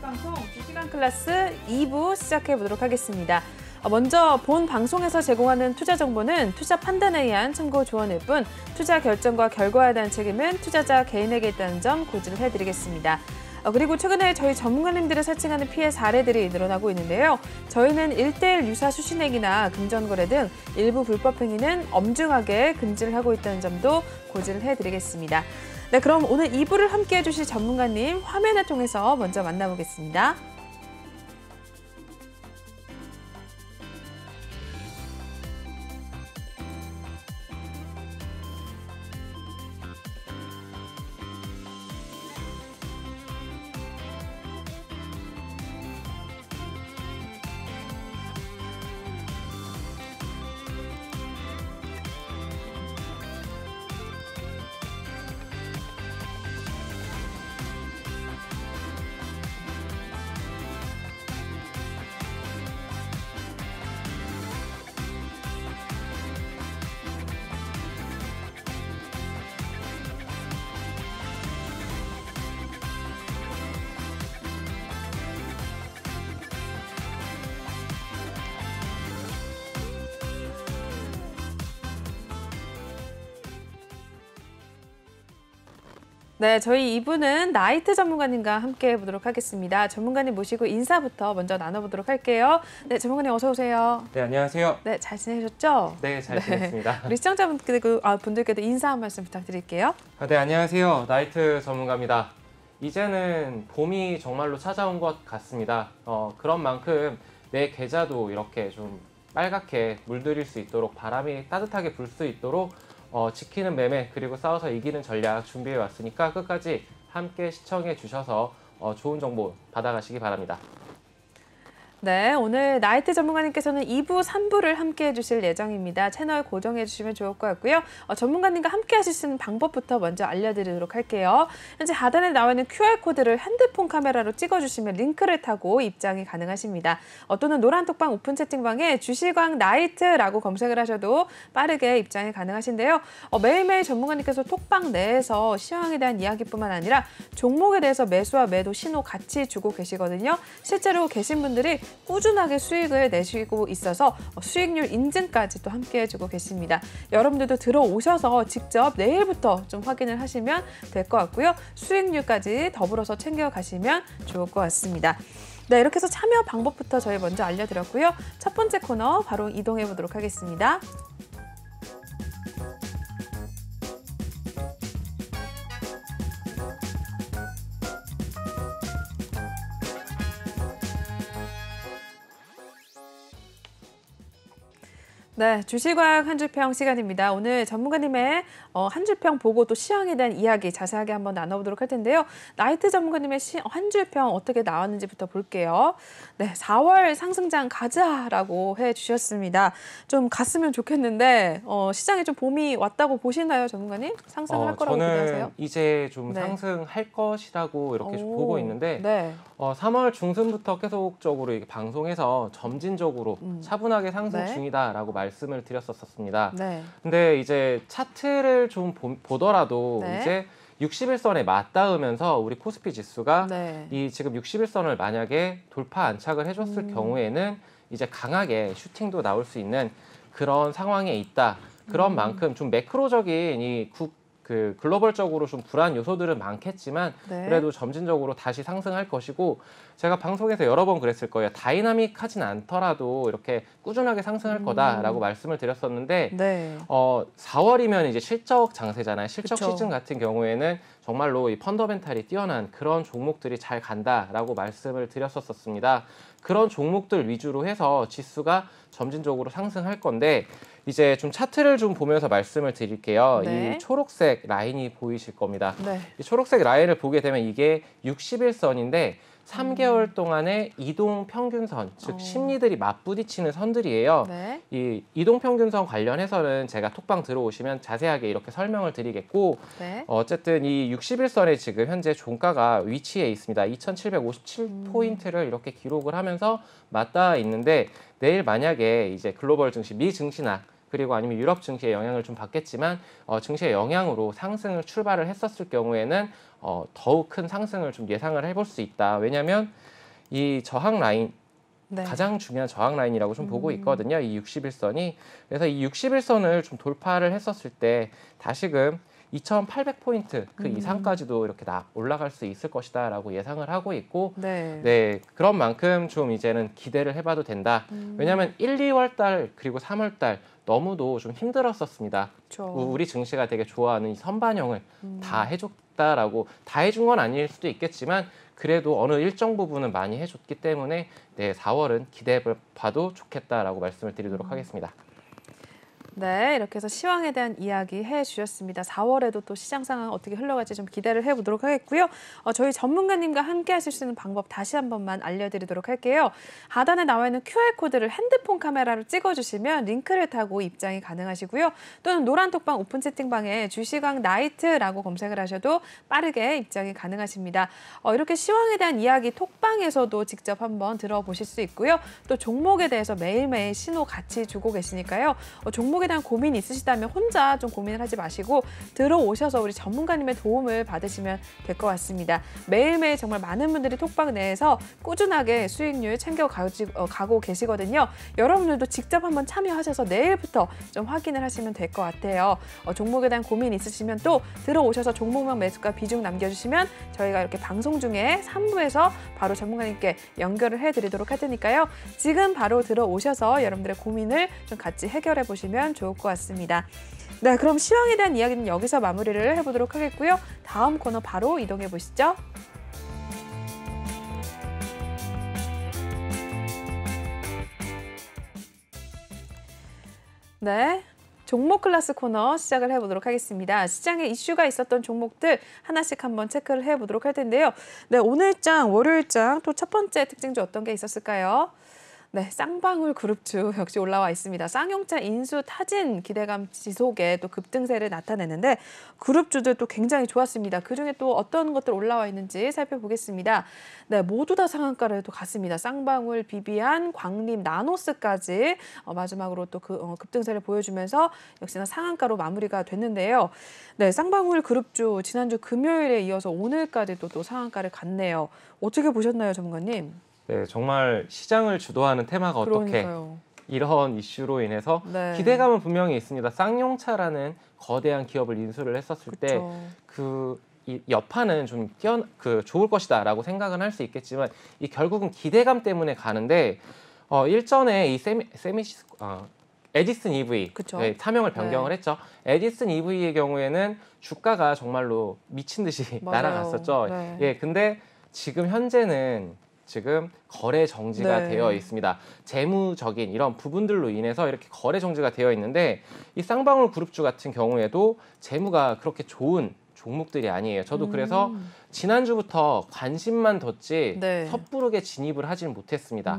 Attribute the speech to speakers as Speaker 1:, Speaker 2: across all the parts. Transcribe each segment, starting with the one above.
Speaker 1: 방송 주시간 클래스 2부 시작해 보도록 하겠습니다. 먼저 본 방송에서 제공하는 투자 정보는 투자 판단에 의한 참고 조언일 뿐 투자 결정과 결과에 대한 책임은 투자자 개인에게 있다는 점 고지를 해드리겠습니다. 그리고 최근에 저희 전문가님들을 사칭하는 피해 사례들이 늘어나고 있는데요. 저희는 1:1 유사 수신액이나 금전거래 등 일부 불법 행위는 엄중하게 금지를 하고 있다는 점도 고지를 해드리겠습니다. 네, 그럼 오늘 2부를 함께해 주실 전문가님 화면을 통해서 먼저 만나보겠습니다. 네, 저희 2부는 나이트 전문가님과 함께 해보도록 하겠습니다. 전문가님 모시고 인사부터 먼저 나눠보도록 할게요. 네, 전문가님 어서 오세요.
Speaker 2: 네, 안녕하세요.
Speaker 1: 네, 잘 지내셨죠?
Speaker 2: 네, 잘 지냈습니다.
Speaker 1: 우리 시청자분들께도 인사 한 말씀 부탁드릴게요.
Speaker 2: 네, 안녕하세요. 나이트 전문가입니다. 이제는 봄이 정말로 찾아온 것 같습니다. 그런 만큼 내 계좌도 이렇게 좀 빨갛게 물들일 수 있도록 바람이 따뜻하게 불 수 있도록 지키는 매매 그리고 싸워서 이기는 전략 준비해 왔으니까 끝까지 함께 시청해 주셔서 좋은 정보 받아가시기 바랍니다.
Speaker 1: 네, 오늘 나이트 전문가님께서는 2부, 3부를 함께해 주실 예정입니다. 채널 고정해 주시면 좋을 것 같고요. 전문가님과 함께 하실 수 있는 방법부터 먼저 알려드리도록 할게요. 현재 하단에 나와 있는 QR코드를 핸드폰 카메라로 찍어주시면 링크를 타고 입장이 가능하십니다. 또는 노란 톡방 오픈 채팅방에 주시광 나이트라고 검색을 하셔도 빠르게 입장이 가능하신데요. 매일매일 전문가님께서 톡방 내에서 시황에 대한 이야기뿐만 아니라 종목에 대해서 매수와 매도 신호 같이 주고 계시거든요. 실제로 계신 분들이 꾸준하게 수익을 내시고 있어서 수익률 인증까지 또 함께 해주고 계십니다. 여러분들도 들어오셔서 직접 내일부터 좀 확인을 하시면 될 것 같고요. 수익률까지 더불어서 챙겨가시면 좋을 것 같습니다. 네, 이렇게 해서 참여 방법부터 저희 먼저 알려드렸고요. 첫 번째 코너 바로 이동해 보도록 하겠습니다. 네, 주식과학 한 줄평 시간입니다. 오늘 전문가님의 한 줄평 보고 또 시황에 대한 이야기 자세하게 한번 나눠보도록 할 텐데요. 나이트 전문가님의 한 줄평 어떻게 나왔는지부터 볼게요. 네, 4월 상승장 가자라고 해주셨습니다. 좀 갔으면 좋겠는데 시장에 좀 봄이 왔다고 보시나요, 전문가님? 상승을 할 거라고 기대하세요?
Speaker 2: 저는 이제 좀
Speaker 1: 네.
Speaker 2: 상승할 것이라고 이렇게 좀 보고 있는데
Speaker 1: 네.
Speaker 2: 3월 중순부터 계속적으로 이게 방송에서 점진적으로 차분하게 상승
Speaker 1: 네.
Speaker 2: 중이다라고 말씀을 드렸었습니다.
Speaker 1: 네.
Speaker 2: 근데 이제 차트를 좀 보더라도
Speaker 1: 네.
Speaker 2: 이제 60일선에 맞닿으면서 우리 코스피 지수가
Speaker 1: 네.
Speaker 2: 이 지금 60일선을 만약에 돌파 안착을 해줬을 경우에는 이제 강하게 슈팅도 나올 수 있는 그런 상황에 있다. 그런 만큼 좀 매크로적인 이 글로벌적으로 좀 불안 요소들은 많겠지만
Speaker 1: 네.
Speaker 2: 그래도 점진적으로 다시 상승할 것이고 제가 방송에서 여러 번 그랬을 거예요. 다이나믹하진 않더라도 이렇게 꾸준하게 상승할 거다라고 말씀을 드렸었는데
Speaker 1: 네.
Speaker 2: 4월이면 이제 실적 장세잖아요. 실적
Speaker 1: 그쵸.
Speaker 2: 시즌 같은 경우에는 정말로 이 펀더멘탈이 뛰어난 그런 종목들이 잘 간다라고 말씀을 드렸었습니다. 그런 종목들 위주로 해서 지수가 점진적으로 상승할 건데 이제 좀 차트를 좀 보면서 말씀을 드릴게요.
Speaker 1: 네.
Speaker 2: 이 초록색 라인이 보이실 겁니다.
Speaker 1: 네.
Speaker 2: 이 초록색 라인을 보게 되면 이게 60일선인데 3개월 동안의 이동 평균선, 즉 심리들이 맞부딪히는 선들이에요.
Speaker 1: 네.
Speaker 2: 이 이동 평균선 관련해서는 제가 톡방 들어오시면 자세하게 이렇게 설명을 드리겠고
Speaker 1: 네.
Speaker 2: 어쨌든 이 60일선에 지금 현재 종가가 위치해 있습니다. 2,757포인트를 이렇게 기록을 하면서 맞닿아 있는데 내일 만약에 이제 글로벌 증시, 미 증시나 그리고 아니면 유럽 증시에 영향을 좀 받겠지만 증시의 영향으로 상승을 출발을 했었을 경우에는 더욱 큰 상승을 좀 예상을 해볼 수 있다. 왜냐하면 이 저항 라인
Speaker 1: 네.
Speaker 2: 가장 중요한 저항 라인이라고 좀 보고 있거든요. 이 60일선이. 그래서 이 60일선을 좀 돌파를 했었을 때 다시금 2,800포인트 그 이상까지도 이렇게 올라갈 수 있을 것이다라고 예상을 하고 있고,
Speaker 1: 네.
Speaker 2: 네, 그런 만큼 좀 이제는 기대를 해봐도 된다. 왜냐하면 1, 2월 달 그리고 3월 달 너무도 좀 힘들었었습니다.
Speaker 1: 그렇죠.
Speaker 2: 우리 증시가 되게 좋아하는 이 선반영을 다 해줬다라고, 다 해준 건 아닐 수도 있겠지만 그래도 어느 일정 부분은 많이 해줬기 때문에 네, 4월은 기대해봐도 좋겠다라고 말씀을 드리도록 하겠습니다.
Speaker 1: 네, 이렇게 해서 시황에 대한 이야기 해주셨습니다. 4월에도 또 시장 상황 어떻게 흘러갈지 좀 기대를 해보도록 하겠고요. 저희 전문가님과 함께 하실 수 있는 방법 다시 한 번만 알려드리도록 할게요. 하단에 나와 있는 QR코드를 핸드폰 카메라로 찍어주시면 링크를 타고 입장이 가능하시고요. 또는 노란톡방 오픈 채팅방에 주시강 나이트라고 검색을 하셔도 빠르게 입장이 가능하십니다. 이렇게 시황에 대한 이야기 톡방에서도 직접 한번 들어보실 수 있고요. 또 종목에 대해서 매일매일 신호 같이 주고 계시니까요. 종목에 대한 고민이 있으시다면 혼자 좀 고민을 하지 마시고 들어오셔서 우리 전문가님의 도움을 받으시면 될 것 같습니다. 매일매일 정말 많은 분들이 톡방 내에서 꾸준하게 수익률 챙겨가고 계시거든요. 여러분들도 직접 한번 참여하셔서 내일부터 좀 확인을 하시면 될 것 같아요. 종목에 대한 고민 있으시면 또 들어오셔서 종목명 매수가 비중 남겨주시면 저희가 이렇게 방송 중에 3부에서 바로 전문가님께 연결을 해드리도록 할 테니까요. 지금 바로 들어오셔서 여러분들의 고민을 좀 같이 해결해 보시면 좋을 것 같습니다. 네, 그럼 시황에 대한 이야기는 여기서 마무리를 해보도록 하겠고요. 다음 코너 바로 이동해 보시죠. 네. 종목 클래스 코너 시작을 해보도록 하겠습니다. 시장에 이슈가 있었던 종목들 하나씩 한번 체크를 해보도록 할 텐데요. 네, 오늘장, 월요일장 또 첫 번째 특징 중 어떤 게 있었을까요? 네, 쌍방울 그룹주 역시 올라와 있습니다. 쌍용차 인수 타진 기대감 지속에 또 급등세를 나타내는데 그룹주들 또 굉장히 좋았습니다. 그중에 또 어떤 것들 올라와 있는지 살펴보겠습니다. 네, 모두 다 상한가를 또 갔습니다. 쌍방울, 비비안, 광림, 나노스까지 마지막으로 또 급등세를 보여주면서 역시나 상한가로 마무리가 됐는데요. 네, 쌍방울 그룹주 지난주 금요일에 이어서 오늘까지도 또 상한가를 갔네요. 어떻게 보셨나요, 전문가님?
Speaker 2: 네, 정말 시장을 주도하는 테마가 어떻게 이런 이슈로 인해서
Speaker 1: 네.
Speaker 2: 기대감은 분명히 있습니다. 쌍용차라는 거대한 기업을 인수를 했었을 때 이 여파는 좀 좋을 것이다라고 생각은 할 수 있겠지만 이 결국은 기대감 때문에 가는데 일전에 이 에디슨 EV 네, 사명을 변경을 했죠. 에디슨 EV의 경우에는 주가가 정말로 미친 듯이 날아갔었죠.
Speaker 1: 네.
Speaker 2: 예, 근데 지금 현재는 거래 정지가 되어 있습니다. 재무적인 이런 부분들로 인해서 이렇게 거래 정지가 되어 있는데 이 쌍방울 그룹주 같은 경우에도 재무가 그렇게 좋은 종목들이 아니에요. 저도 그래서 지난주부터 관심만 뒀지 섣부르게 진입을 하지는 못했습니다.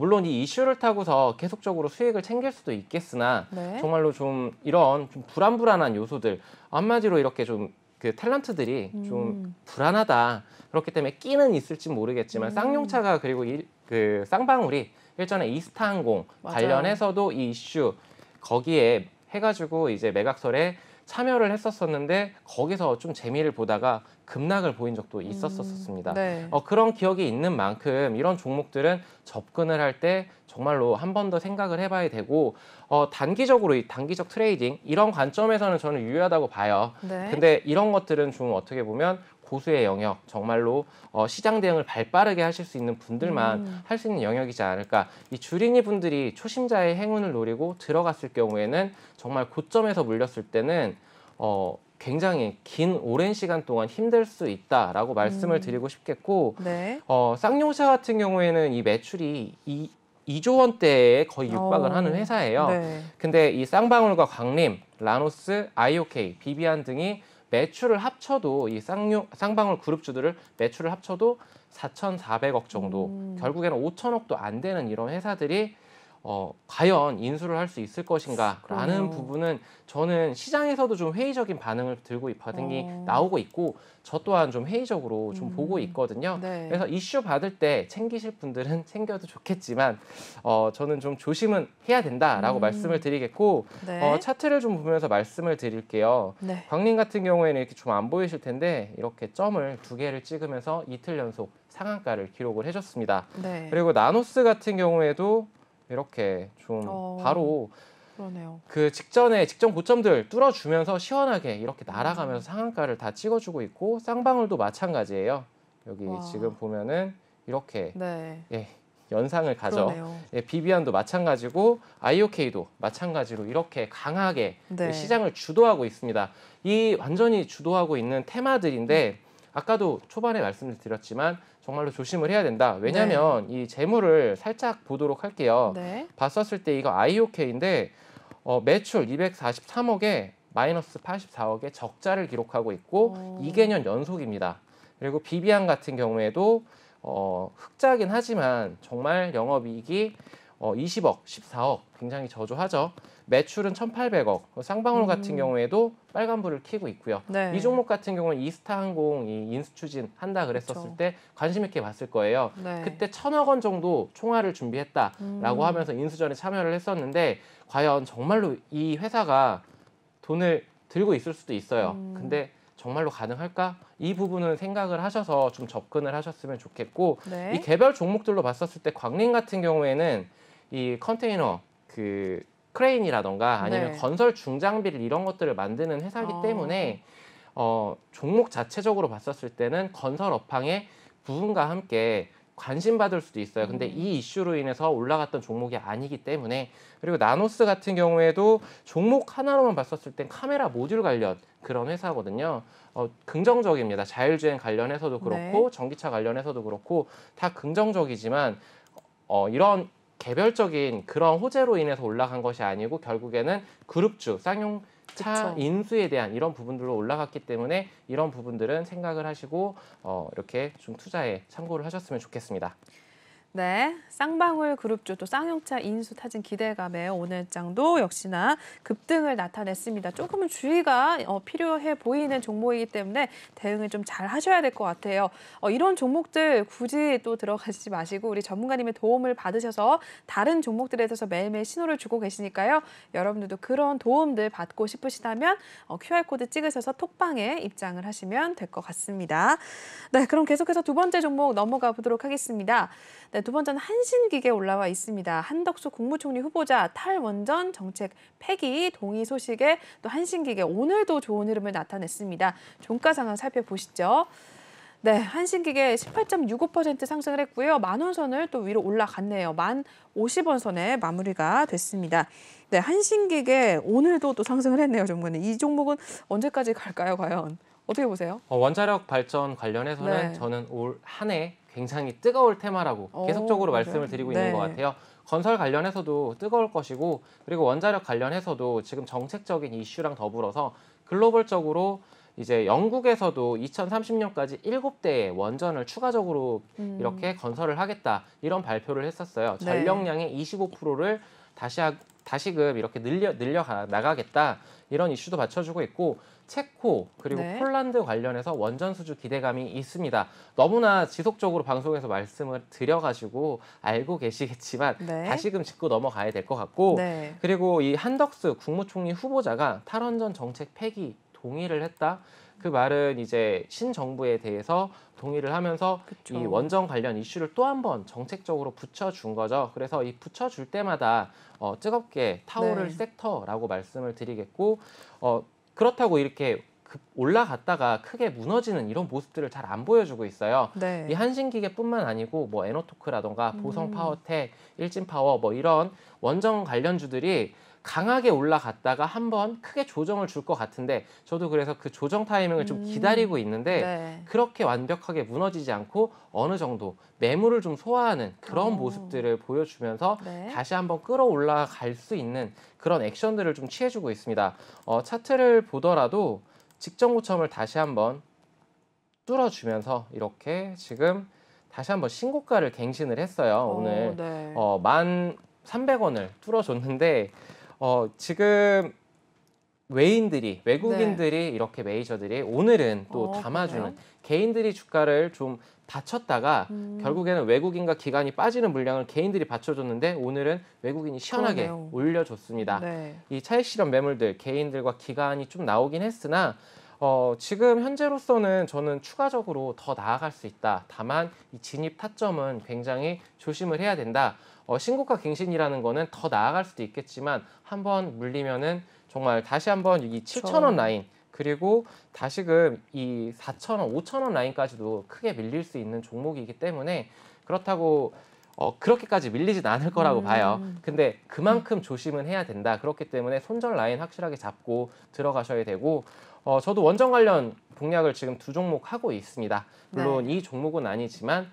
Speaker 2: 물론 이 이슈를 타고서 계속적으로 수익을 챙길 수도 있겠으나 정말로 좀 이런 좀 불안한 요소들, 한마디로 이렇게 좀 그 탤런트들이 좀 불안하다. 그렇기 때문에 끼는 있을지 모르겠지만 쌍용차가 그리고 그 쌍방울이 일전에 이스타항공 관련해서도 이 이슈 거기에 해가지고 이제 매각설에 참여를 했었었는데 거기서 좀 재미를 보다가 급락을 보인 적도 있었었습니다. 그런 기억이 있는 만큼 이런 종목들은 접근을 할 때 정말로 한 번 더 생각을 해봐야 되고 단기적으로 이 단기적 트레이딩 이런 관점에서는 저는 유효하다고 봐요. 근데 이런 것들은 좀 어떻게 보면 고수의 영역, 정말로 시장 대응을 발빠르게 하실 수 있는 분들만 할 수 있는 영역이지 않을까. 이 주린이 분들이 초심자의 행운을 노리고 들어갔을 경우에는 정말 고점에서 물렸을 때는 굉장히 긴 오랜 시간 동안 힘들 수 있다라고 말씀을 드리고 싶겠고 쌍용차 같은 경우에는 이 매출이 2조 원대에 거의 육박을 하는 회사예요. 근데 이 쌍방울과 광림, 라노스, IOK, 비비안 등이 매출을 합쳐도 이 쌍방울 그룹주들을 매출을 합쳐도 4,400억 정도, 결국에는 5천억도 안 되는 이런 회사들이 과연 인수를 할 수 있을 것인가라는
Speaker 1: 그러네요.
Speaker 2: 부분은 저는 시장에서도 좀 회의적인 반응을 반응이 나오고 있고 저 또한 좀 회의적으로 좀 보고 있거든요.
Speaker 1: 네.
Speaker 2: 그래서 이슈 받을 때 챙기실 분들은 챙겨도 좋겠지만 저는 좀 조심은 해야 된다라고 말씀을 드리겠고
Speaker 1: 네.
Speaker 2: 차트를 좀 보면서 말씀을 드릴게요.
Speaker 1: 네.
Speaker 2: 광림 같은 경우에는 이렇게 좀 안 보이실 텐데 이렇게 점을 2개를 찍으면서 이틀 연속 상한가를 기록을 해줬습니다.
Speaker 1: 네.
Speaker 2: 그리고 나노스 같은 경우에도 이렇게 좀 바로
Speaker 1: 그러네요.
Speaker 2: 그 직전 고점들 뚫어주면서 시원하게 이렇게 날아가면서 상한가를 다 찍어주고 있고 쌍방울도 마찬가지예요. 여기
Speaker 1: 와.
Speaker 2: 지금 보면은 이렇게
Speaker 1: 네.
Speaker 2: 예, 연상을 가져.
Speaker 1: 그러네요.
Speaker 2: 예, 비비안도 마찬가지고 IOK도 마찬가지로 이렇게 강하게
Speaker 1: 네.
Speaker 2: 시장을 주도하고 있습니다. 이 완전히 주도하고 있는 테마들인데 아까도 초반에 말씀을 드렸지만 정말로 조심을 해야 된다. 왜냐하면 이 재물을 살짝 보도록 할게요.
Speaker 1: 네.
Speaker 2: 봤었을 때 이거 IOK인데 매출 243억에 마이너스 84억의 적자를 기록하고 있고 2개년 연속입니다. 그리고 비비안 같은 경우에도 흑자긴 하지만 정말 영업이익이 20억, 14억 굉장히 저조하죠. 매출은 1,800억. 쌍방울 같은 경우에도 빨간불을 켜고 있고요.
Speaker 1: 네.
Speaker 2: 이 종목 같은 경우는 이스타항공이 인수 추진한다 그랬었을
Speaker 1: 그쵸.
Speaker 2: 때 관심 있게 봤을 거예요.
Speaker 1: 네.
Speaker 2: 그때 1,000억 원 정도 총알을 준비했다라고 하면서 인수전에 참여를 했었는데 과연 정말로 이 회사가 돈을 들고 있을 수도 있어요. 근데 정말로 가능할까? 이 부분은 생각을 하셔서 좀 접근을 하셨으면 좋겠고
Speaker 1: 네.
Speaker 2: 이 개별 종목들로 봤었을 때 광림 같은 경우에는 이 컨테이너 그 크레인이라던가 아니면
Speaker 1: 네.
Speaker 2: 건설 중장비를 이런 것들을 만드는 회사이기 때문에 종목 자체적으로 봤었을 때는 건설 업황의 부분과 함께 관심받을 수도 있어요. 근데 이 이슈로 인해서 올라갔던 종목이 아니기 때문에 그리고 나노스 같은 경우에도 종목 하나로만 봤었을 땐 카메라 모듈 관련 그런 회사거든요. 긍정적입니다. 자율주행 관련해서도 그렇고 전기차 관련해서도 그렇고 다 긍정적이지만 이런 개별적인 그런 호재로 인해서 올라간 것이 아니고 결국에는 그룹주, 쌍용차
Speaker 1: 그쵸.
Speaker 2: 인수에 대한 이런 부분들로 올라갔기 때문에 이런 부분들은 생각을 하시고 이렇게 좀 투자에 참고를 하셨으면 좋겠습니다.
Speaker 1: 네, 쌍방울 그룹주 또 쌍용차 인수 타진 기대감에 오늘 장도 역시나 급등을 나타냈습니다. 조금은 주의가 필요해 보이는 종목이기 때문에 대응을 좀 잘 하셔야 될 것 같아요. 이런 종목들 굳이 또 들어가시지 마시고 우리 전문가님의 도움을 받으셔서 다른 종목들에 대해서 매일매일 신호를 주고 계시니까요. 여러분들도 그런 도움들 받고 싶으시다면 QR코드 찍으셔서 톡방에 입장을 하시면 될 것 같습니다. 네, 그럼 계속해서 두 번째 종목 넘어가 보도록 하겠습니다. 네, 두 번째는 한신기계 올라와 있습니다. 한덕수 국무총리 후보자 탈원전 정책 폐기 동의 소식에 또 한신기계 오늘도 좋은 흐름을 나타냈습니다. 종가 상황 살펴보시죠. 네, 한신기계 18.65% 상승을 했고요. 10,000원 선을 또 위로 올라갔네요. 1050원 선에 마무리가 됐습니다. 네, 한신기계 오늘도 또 상승을 했네요, 종목은. 이 종목은 언제까지 갈까요, 과연? 어떻게 보세요?
Speaker 2: 원자력 발전 관련해서는
Speaker 1: 네.
Speaker 2: 저는 올 한 해 굉장히 뜨거울 테마라고 계속적으로
Speaker 1: 맞아요?
Speaker 2: 말씀을 드리고
Speaker 1: 네.
Speaker 2: 있는 것 같아요. 건설 관련해서도 뜨거울 것이고 그리고 원자력 관련해서도 지금 정책적인 이슈랑 더불어서 글로벌적으로 이제 영국에서도 2030년까지 7대의 원전을 추가적으로 이렇게 건설을 하겠다 이런 발표를 했었어요.
Speaker 1: 네.
Speaker 2: 전력량의 25%를 다시금 이렇게 늘려 나가겠다 이런 이슈도 받쳐주고 있고 체코 그리고
Speaker 1: 네.
Speaker 2: 폴란드 관련해서 원전 수주 기대감이 있습니다. 너무나 지속적으로 방송에서 말씀을 드려가지고 알고 계시겠지만
Speaker 1: 네.
Speaker 2: 다시금 짚고 넘어가야 될 것 같고
Speaker 1: 네.
Speaker 2: 그리고 이 한덕수 국무총리 후보자가 탈원전 정책 폐기 동의를 했다. 그 말은 이제 신정부에 대해서 동의를 하면서
Speaker 1: 그쵸.
Speaker 2: 이 원전 관련 이슈를 또 한 번 정책적으로 붙여준 거죠. 그래서 이 붙여줄 때마다 뜨겁게 타오를
Speaker 1: 네.
Speaker 2: 섹터라고 말씀을 드리겠고 그렇다고 이렇게 올라갔다가 크게 무너지는 이런 모습들을 잘 안 보여주고 있어요.
Speaker 1: 네.
Speaker 2: 이 한신기계뿐만 아니고 뭐 에너토크라던가 보성파워텍, 일진파워 뭐 이런 원전 관련주들이 강하게 올라갔다가 한번 크게 조정을 줄 것 같은데 저도 그래서 그 조정 타이밍을 좀 기다리고 있는데
Speaker 1: 네.
Speaker 2: 그렇게 완벽하게 무너지지 않고 어느 정도 매물을 좀 소화하는 그런 모습들을 보여주면서
Speaker 1: 네.
Speaker 2: 다시 한번 끌어올라갈 수 있는 그런 액션들을 좀 취해주고 있습니다. 차트를 보더라도 직전 고점을 다시 한번 뚫어주면서 이렇게 지금 다시 한번 신고가를 갱신을 했어요. 오늘
Speaker 1: 네.
Speaker 2: 300원을 뚫어줬는데 지금 외국인들이 이렇게 메이저들이 오늘은 또 담아주는
Speaker 1: 그래요?
Speaker 2: 개인들이 주가를 좀 받쳤다가 결국에는 외국인과 기관이 빠지는 물량을 개인들이 받쳐줬는데 오늘은 외국인이 시원하게
Speaker 1: 그러네요.
Speaker 2: 올려줬습니다.
Speaker 1: 네.
Speaker 2: 이 차익 실현 매물들 개인들과 기관이 좀 나오긴 했으나 지금 현재로서는 저는 추가적으로 더 나아갈 수 있다. 다만 이 진입 타점은 굉장히 조심을 해야 된다. 신고가 갱신이라는 거는 더 나아갈 수도 있겠지만 한번 물리면은 정말 다시 한번 이 7,000원 라인 그리고 다시금 이 4,000원, 5,000원 라인까지도 크게 밀릴 수 있는 종목이기 때문에 그렇다고 그렇게까지 밀리진 않을 거라고 봐요. 근데 그만큼 조심은 해야 된다. 그렇기 때문에 손절 라인 확실하게 잡고 들어가셔야 되고 저도 원전 관련 공략을 지금 2종목 하고 있습니다. 물론 이 종목은 아니지만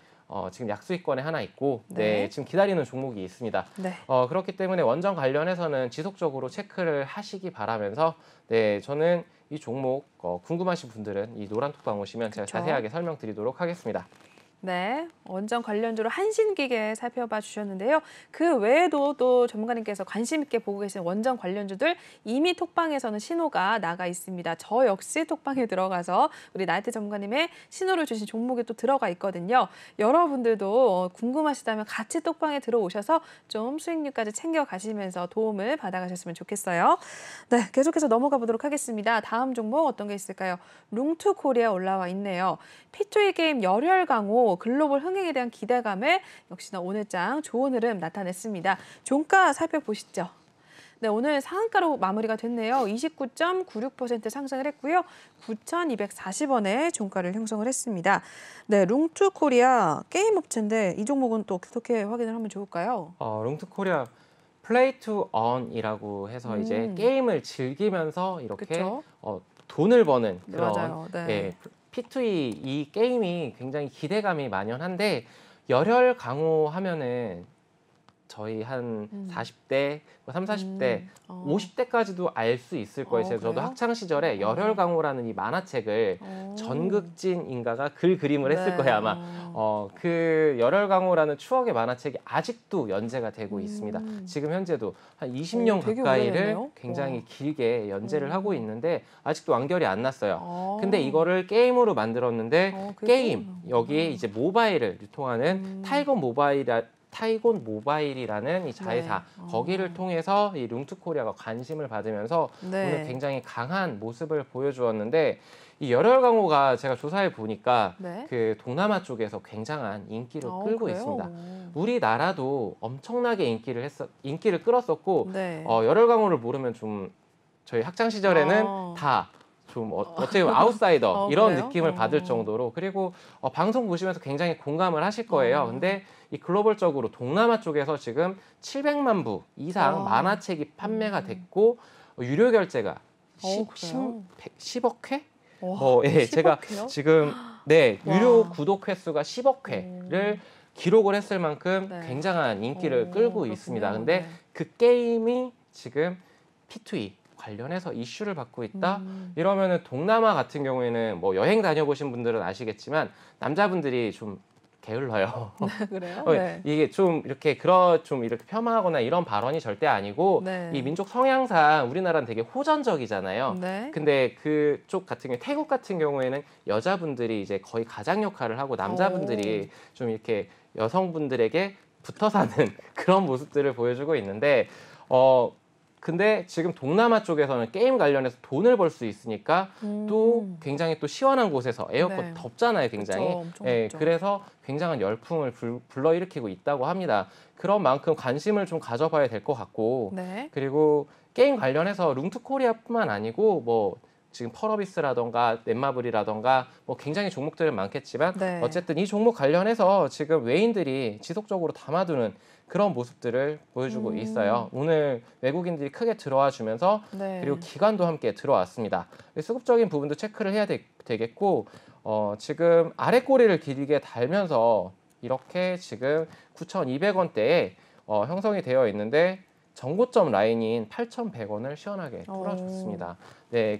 Speaker 2: 지금 약수익권에 하나 있고 지금 기다리는 종목이 있습니다.
Speaker 1: 네.
Speaker 2: 그렇기 때문에 원전 관련해서는 지속적으로 체크를 하시기 바라면서 저는 이 종목 궁금하신 분들은 이 노란톡방 오시면 제가 자세하게 설명드리도록 하겠습니다.
Speaker 1: 네, 원전 관련주로 한신기계 살펴봐 주셨는데요. 그 외에도 또 전문가님께서 관심 있게 보고 계신 원전 관련주들 이미 톡방에서는 신호가 나가 있습니다. 저 역시 톡방에 들어가서 우리 나이트 전문가님의 신호를 주신 종목이 또 들어가 있거든요. 여러분들도 궁금하시다면 같이 톡방에 들어오셔서 좀 수익률까지 챙겨가시면서 도움을 받아가셨으면 좋겠어요. 네, 계속해서 넘어가 보도록 하겠습니다. 다음 종목 어떤 게 있을까요? 룽투코리아 올라와 있네요. P2E 게임 열혈 강호 글로벌 흥행에 대한 기대감에 역시나 오늘장 좋은 흐름 나타냈습니다. 종가 살펴보시죠. 네, 오늘 상한가로 마무리가 됐네요. 29.96% 상승을 했고요. 9,240원에 종가를 형성을 했습니다. 네, 룽투코리아 게임 업체인데 이 종목은 또 어떻게 확인을 하면 좋을까요?
Speaker 2: 룽투코리아 플레이 투 언이라고 해서 이제 게임을 즐기면서 이렇게 돈을 버는 그런
Speaker 1: 맞아요. 네.
Speaker 2: P2E 이 게임이 굉장히 기대감이 만연한데 열혈 강호하면은 저희 한 40대, 30, 40대, 50대까지도 알 수 있을 거예요. 저도
Speaker 1: 그래요?
Speaker 2: 학창 시절에 열혈 강호라는 이 만화책을 전극진인가가 글 그림을 했을 거예요 아마. 그 열혈 강호라는 추억의 만화책이 아직도 연재가 되고 있습니다. 지금 현재도 한 20년
Speaker 1: 되게
Speaker 2: 가까이를
Speaker 1: 오래됐네요.
Speaker 2: 굉장히 길게 연재를 하고 있는데 아직도 완결이 안 났어요. 근데 이거를 게임으로 만들었는데 게임 여기에 이제 모바일을 유통하는 타이곤 모바일이라는 이 자회사 거기를 통해서 이 룽투코리아가 관심을 받으면서 오늘 굉장히 강한 모습을 보여주었는데 이 열혈 강호가 제가 조사해 보니까 그 동남아 쪽에서 굉장한 인기를 끌고
Speaker 1: 그래요?
Speaker 2: 있습니다. 우리나라도 엄청나게 인기를 끌었었고 열혈 강호를 모르면 좀 저희 학창 시절에는 다 좀 어떻게 보면 아웃사이더 이런
Speaker 1: 그래요?
Speaker 2: 느낌을 받을 정도로 그리고 방송 보시면서 굉장히 공감을 하실 거예요. 근데 이 글로벌적으로 동남아 쪽에서 지금 700만 부 이상 만화책이 판매가 됐고 유료 결제가 10억 회? 제가
Speaker 1: 10억 회요?
Speaker 2: 지금 유료 구독 횟수가 10억 회를 기록을 했을 만큼 굉장한 인기를 끌고 있습니다. 근데 그 게임이 지금 P2E 관련해서 이슈를 받고 있다. 이러면은 동남아 같은 경우에는 뭐 여행 다녀보신 분들은 아시겠지만 남자분들이 좀 게을러요.
Speaker 1: 그래요?
Speaker 2: 이게 좀 이렇게 폄하하거나 이런 발언이 절대 아니고 이 민족 성향상 우리나라는 되게 호전적이잖아요. 근데 그쪽 같은 경우 태국 같은 경우에는 여자분들이 이제 거의 가장 역할을 하고 남자분들이 좀 이렇게 여성분들에게 붙어 사는 그런 모습들을 보여주고 있는데 근데 지금 동남아 쪽에서는 게임 관련해서 돈을 벌 수 있으니까 또 굉장히 또 시원한 곳에서 에어컨 덥잖아요, 굉장히.
Speaker 1: 그쵸, 엄청 덥죠.
Speaker 2: 그래서 굉장한 열풍을 불러일으키고 있다고 합니다. 그런 만큼 관심을 좀 가져봐야 될 것 같고 그리고 게임 관련해서 룽투코리아뿐만 아니고 뭐 지금 펄어비스라던가 넷마블이라던가 뭐 굉장히 종목들은 많겠지만 어쨌든 이 종목 관련해서 지금 외인들이 지속적으로 담아두는 그런 모습들을 보여주고 있어요. 오늘 외국인들이 크게 들어와 주면서 그리고 기관도 함께 들어왔습니다. 수급적인 부분도 체크를 해야 되겠고 지금 아래 꼬리를 길게 달면서 이렇게 지금 9,200원대에 형성이 되어 있는데 전고점 라인인 8,100원을 시원하게 뚫어줬습니다.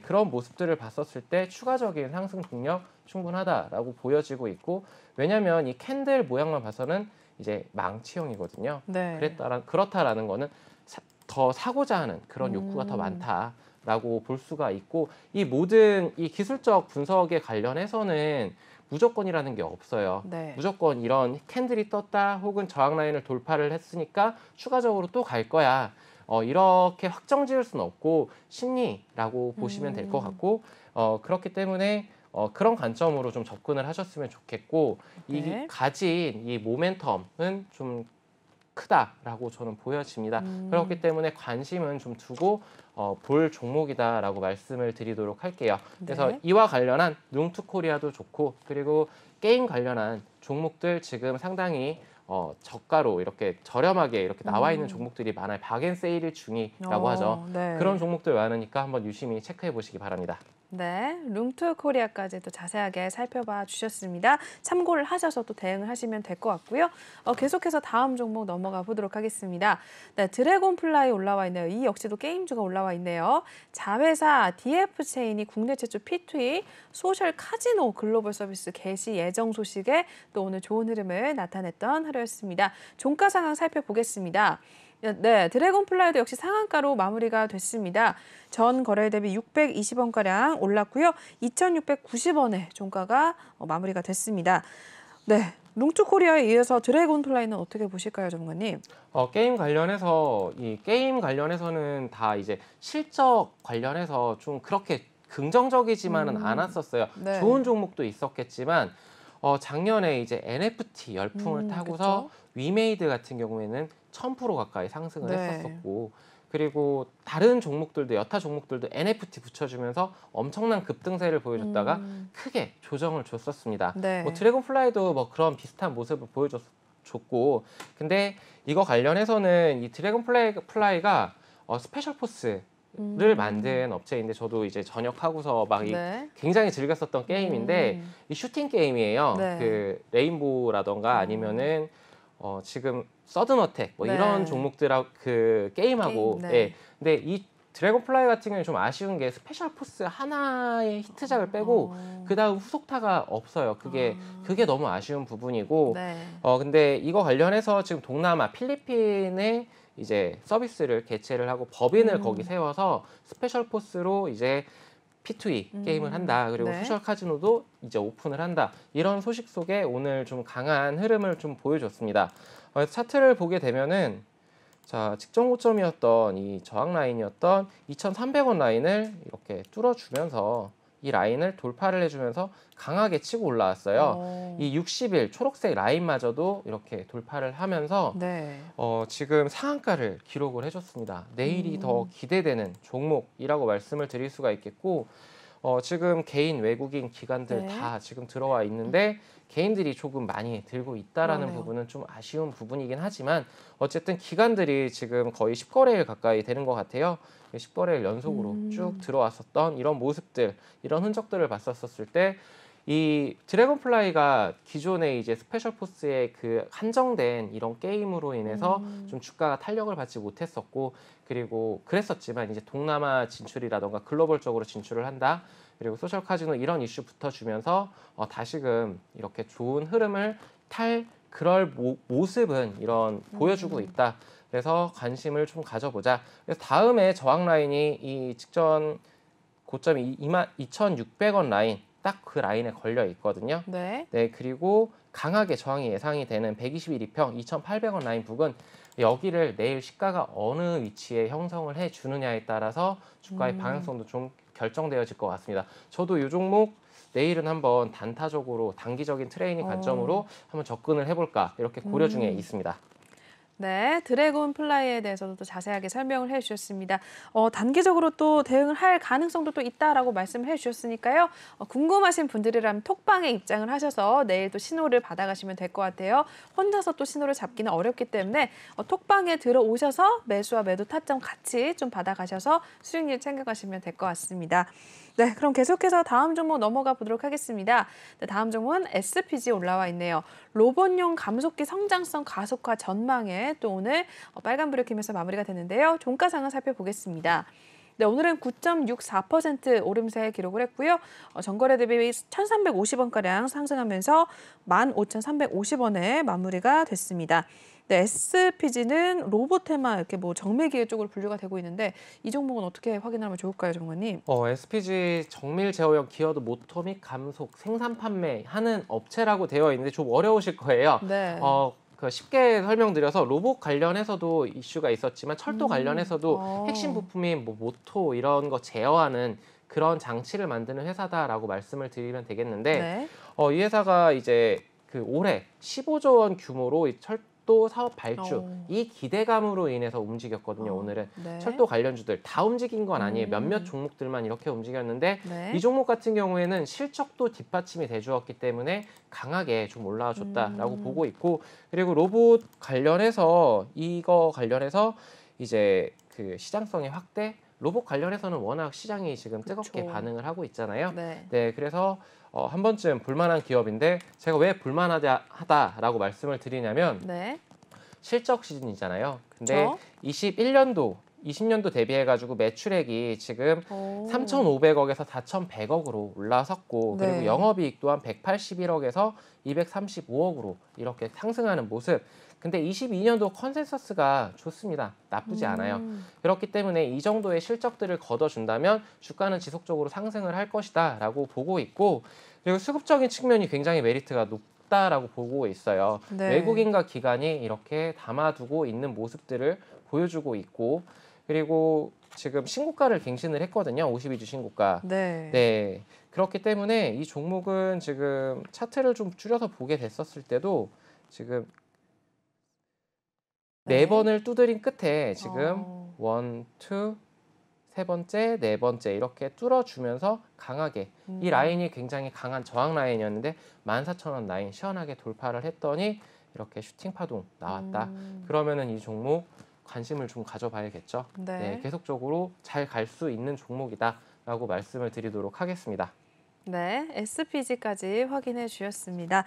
Speaker 2: 그런 모습들을 봤었을 때 추가적인 상승 동력 충분하다라고 보여지고 있고 왜냐하면 이 캔들 모양만 봐서는 이제 망치형이거든요.
Speaker 1: 네.
Speaker 2: 그렇다라는 거는 더 사고자 하는 그런 욕구가 더 많다라고 볼 수가 있고 이 모든 이 기술적 분석에 관련해서는 무조건이라는 게 없어요.
Speaker 1: 네.
Speaker 2: 무조건 이런 캔들이 떴다 혹은 저항 라인을 돌파를 했으니까 추가적으로 또 갈 거야. 이렇게 확정 지을 수는 없고 심리라고 보시면 될 것 같고 그렇기 때문에 그런 관점으로 좀 접근을 하셨으면 좋겠고 이
Speaker 1: 네.
Speaker 2: 가진 이 모멘텀은 좀 크다라고 저는 보여집니다. 그렇기 때문에 관심은 좀 두고 볼 종목이다라고 말씀을 드리도록 할게요. 그래서
Speaker 1: 네.
Speaker 2: 이와 관련한 룽투코리아도 좋고 그리고 게임 관련한 종목들 지금 상당히 저가로 이렇게 저렴하게 이렇게 나와 있는 종목들이 많아요. 박앤세일 중이라고 하죠.
Speaker 1: 네.
Speaker 2: 그런 종목들 많으니까 한번 유심히 체크해 보시기 바랍니다.
Speaker 1: 네, 룽투 코리아까지 또 자세하게 살펴봐 주셨습니다. 참고를 하셔서 또 대응을 하시면 될 것 같고요. 계속해서 다음 종목 넘어가 보도록 하겠습니다. 네, 드래곤 플라이 올라와 있네요. 이 역시도 게임주가 올라와 있네요. 자회사 DF체인이 국내 최초 P2E 소셜 카지노 글로벌 서비스 개시 예정 소식에 또 오늘 좋은 흐름을 나타냈던 하루였습니다. 종가 상황 살펴보겠습니다. 네, 드래곤 플라이도 역시 상한가로 마무리가 됐습니다. 전 거래 대비 620원가량 올랐고요. 2,690원에 종가가 마무리가 됐습니다. 네, 룽투 코리아에 이어서 드래곤 플라이는 어떻게 보실까요, 전문가님?
Speaker 2: 게임 관련해서 이 게임 관련해서는 다 이제 실적 관련해서 좀 그렇게 긍정적이지만은 않았었어요.
Speaker 1: 네.
Speaker 2: 좋은 종목도 있었겠지만 작년에 이제 NFT 열풍을 타고서
Speaker 1: 그쵸?
Speaker 2: 위메이드 같은 경우에는 1000% 가까이 상승을
Speaker 1: 네.
Speaker 2: 했었었고 그리고 다른 종목들도 여타 종목들도 NFT 붙여주면서 엄청난 급등세를 보여줬다가 크게 조정을 줬었습니다.
Speaker 1: 네.
Speaker 2: 뭐 드래곤플라이도 뭐 그런 비슷한 모습을 보여줬고 근데 이거 관련해서는 이 드래곤플라이가 스페셜 포스를 만든 업체인데 저도 이제 전역하고서 막
Speaker 1: 네.
Speaker 2: 굉장히 즐겼었던 게임인데 이 슈팅 게임이에요.
Speaker 1: 네.
Speaker 2: 그 레인보우라던가 아니면은 지금 서든 어택 뭐
Speaker 1: 네.
Speaker 2: 이런 종목들하고 그 게임하고
Speaker 1: 게임, 네.
Speaker 2: 예. 근데 이 드래곤플라이 같은 경우는 좀 아쉬운 게 스페셜 포스 하나의 히트작을 빼고 그다음 후속타가 없어요. 그게 너무 아쉬운 부분이고
Speaker 1: 네.
Speaker 2: 근데 이거 관련해서 지금 동남아 필리핀에 이제 서비스를 개최를 하고 법인을 거기 세워서 스페셜 포스로 이제 P2E 게임을 한다. 그리고
Speaker 1: 네.
Speaker 2: 소셜 카지노도 이제 오픈을 한다. 이런 소식 속에 오늘 좀 강한 흐름을 좀 보여줬습니다. 차트를 보게 되면은 자 직전 고점이었던 이 저항 라인이었던 2,300원 라인을 이렇게 뚫어주면서 이 라인을 돌파를 해주면서 강하게 치고 올라왔어요. 이 60일 초록색 라인마저도 이렇게 돌파를 하면서
Speaker 1: 네.
Speaker 2: 지금 상한가를 기록을 해줬습니다. 내일이 더 기대되는 종목이라고 말씀을 드릴 수가 있겠고 지금 개인 외국인 기관들
Speaker 1: 네.
Speaker 2: 다 지금 들어와 있는데 개인들이 조금 많이 들고 있다라는
Speaker 1: 그러네요.
Speaker 2: 부분은 좀 아쉬운 부분이긴 하지만 어쨌든 기관들이 지금 거의 10거래일 가까이 되는 것 같아요. 10거래일 연속으로 쭉 들어왔었던 이런 모습들, 이런 흔적들을 봤었을 때 이 드래곤플라이가 기존의 이제 스페셜 포스의 그 한정된 이런 게임으로 인해서 좀 주가가 탄력을 받지 못했었고 그리고 그랬었지만 이제 동남아 진출이라던가 글로벌적으로 진출을 한다. 그리고 소셜 카지노 이런 이슈 붙어주면서 다시금 이렇게 좋은 흐름을 탈 그럴 모습은 이런 보여주고 있다. 그래서 관심을 좀 가져보자. 그래서 다음에 저항 라인이 이 직전 고점이 22,600원 라인 딱 그 라인에 걸려 있거든요.
Speaker 1: 네.
Speaker 2: 네, 그리고 강하게 저항이 예상이 되는 121 2평 2,800원 라인 부근 여기를 내일 시가가 어느 위치에 형성을 해 주느냐에 따라서 주가의 방향성도 좀 결정되어질 것 같습니다. 저도 이 종목 내일은 한번 단타적으로 단기적인 트레이닝 관점으로 한번 접근을 해볼까 이렇게 고려 중에 있습니다.
Speaker 1: 네, 드래곤 플라이에 대해서도 또 자세하게 설명을 해주셨습니다. 단기적으로 또 대응을 할 가능성도 또 있다라고 말씀을 해주셨으니까요. 궁금하신 분들이라면 톡방에 입장을 하셔서 내일 또 신호를 받아가시면 될 것 같아요. 혼자서 또 신호를 잡기는 어렵기 때문에 톡방에 들어오셔서 매수와 매도 타점 같이 좀 받아가셔서 수익률 챙겨가시면 될 것 같습니다. 네, 그럼 계속해서 다음 종목 넘어가 보도록 하겠습니다. 네, 다음 종목은 SPG 올라와 있네요. 로봇용 감속기 성장성 가속화 전망에 또 오늘 빨간불을 켜면서 마무리가 됐는데요. 종가 상황 살펴보겠습니다. 네, 오늘은 9.64% 오름세 기록을 했고요. 전거래 대비 1,350원가량 상승하면서 15,350원에 마무리가 됐습니다. 네, SPG는 로보테마 이렇게 뭐 정밀기계 쪽으로 분류가 되고 있는데 이 종목은 어떻게 확인하면 좋을까요, 전문가님?
Speaker 2: SPG 정밀 제어형 기어드 모터 및 감속 생산 판매하는 업체라고 되어 있는데 좀 어려우실 거예요.
Speaker 1: 네.
Speaker 2: 쉽게 설명드려서 로봇 관련해서도 이슈가 있었지만 철도 관련해서도
Speaker 1: 어.
Speaker 2: 핵심 부품인 뭐 모토 이런 거 제어하는 그런 장치를 만드는 회사다라고 말씀을 드리면 되겠는데
Speaker 1: 네.
Speaker 2: 이 회사가 이제 그 올해 15조 원 규모로 이 철도 사업 발주 이 기대감으로 인해서 움직였거든요. 오늘은
Speaker 1: 네.
Speaker 2: 철도 관련주들 다 움직인 건 아니에요. 몇몇 종목들만 이렇게 움직였는데
Speaker 1: 네.
Speaker 2: 이 종목 같은 경우에는 실적도 뒷받침이 돼주었기 때문에 강하게 좀 올라와 줬다라고 보고 있고 그리고 로봇 관련해서 이거 관련해서 이제 그 시장성의 확대 로봇 관련해서는 워낙 시장이 지금 뜨겁게
Speaker 1: 그쵸.
Speaker 2: 반응을 하고 있잖아요.
Speaker 1: 네.
Speaker 2: 네, 그래서 한 번쯤 볼만한 기업인데 제가 왜 볼만하다라고 말씀을 드리냐면
Speaker 1: 네.
Speaker 2: 실적 시즌이잖아요. 근데
Speaker 1: 그쵸?
Speaker 2: 20년도 대비해가지고 매출액이 지금 3,500억에서 4,100억으로 올라섰고
Speaker 1: 네.
Speaker 2: 그리고 영업이익 또한 181억에서 235억으로 이렇게 상승하는 모습. 근데 22년도 컨센서스가 좋습니다. 나쁘지 않아요. 그렇기 때문에 이 정도의 실적들을 거둬준다면 주가는 지속적으로 상승을 할 것이다 라고 보고 있고 그리고 수급적인 측면이 굉장히 메리트가 높다라고 보고 있어요.
Speaker 1: 네.
Speaker 2: 외국인과 기관이 이렇게 담아두고 있는 모습들을 보여주고 있고 그리고 지금 신고가를 갱신을 했거든요. 52주 신고가.
Speaker 1: 네.
Speaker 2: 네. 그렇기 때문에 이 종목은 지금 차트를 좀 줄여서 보게 됐었을 때도 지금 네 번을 두드린 끝에 지금 원, 투, 세 번째, 네 번째 이렇게 뚫어주면서 강하게 이 라인이 굉장히 강한 저항 라인이었는데 14,000원 라인 시원하게 돌파를 했더니 이렇게 슈팅 파동 나왔다. 그러면은 이 종목 관심을 좀 가져봐야겠죠.
Speaker 1: 네.
Speaker 2: 네, 계속적으로 잘 갈 수 있는 종목이다라고 말씀을 드리도록 하겠습니다.
Speaker 1: 네, SPG까지 확인해 주셨습니다.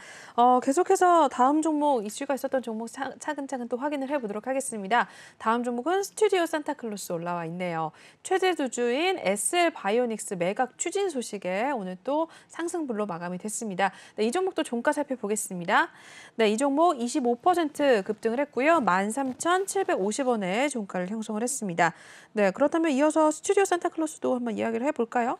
Speaker 1: 계속해서 다음 종목 이슈가 있었던 종목 차근차근 또 확인을 해보도록 하겠습니다. 다음 종목은 스튜디오 산타클로스 올라와 있네요. 최대 주주인 SL 바이오닉스 매각 추진 소식에 오늘 또 상승분로 마감이 됐습니다. 네, 이 종목도 종가 살펴보겠습니다. 네, 이 종목 25% 급등을 했고요. 13,750원에 종가를 형성을 했습니다. 네, 그렇다면 이어서 스튜디오 산타클로스도 한번 이야기를 해볼까요?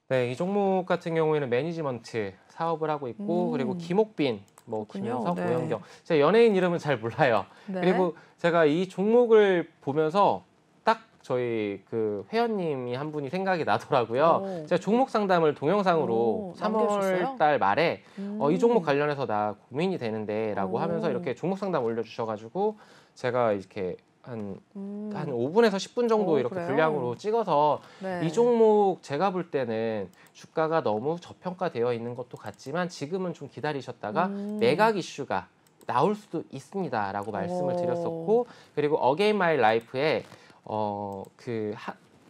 Speaker 2: 네, 이 종목 같은 경우에는 매니지먼트 사업을 하고 있고 그리고 김옥빈, 뭐
Speaker 1: 그렇군요.
Speaker 2: 김효석,
Speaker 1: 네.
Speaker 2: 오영경. 제가 연예인 이름은 잘 몰라요.
Speaker 1: 네.
Speaker 2: 그리고 제가 이 종목을 보면서 딱 저희 그 회원님이 한 분이 생각이 나더라고요. 제가 종목 상담을 동영상으로 3월
Speaker 1: 남겨주셨어요?
Speaker 2: 달 말에 이 종목 관련해서 나 고민이 되는데라고 하면서 이렇게 종목 상담 올려주셔가지고 제가 이렇게 한 5분에서 10분 정도 이렇게
Speaker 1: 그래요?
Speaker 2: 분량으로 찍어서
Speaker 1: 네.
Speaker 2: 이 종목 제가 볼 때는 주가가 너무 저평가되어 있는 것도 같지만 지금은 좀 기다리셨다가 매각 이슈가 나올 수도 있습니다라고 말씀을 드렸었고 그리고 어게인 마이 라이프에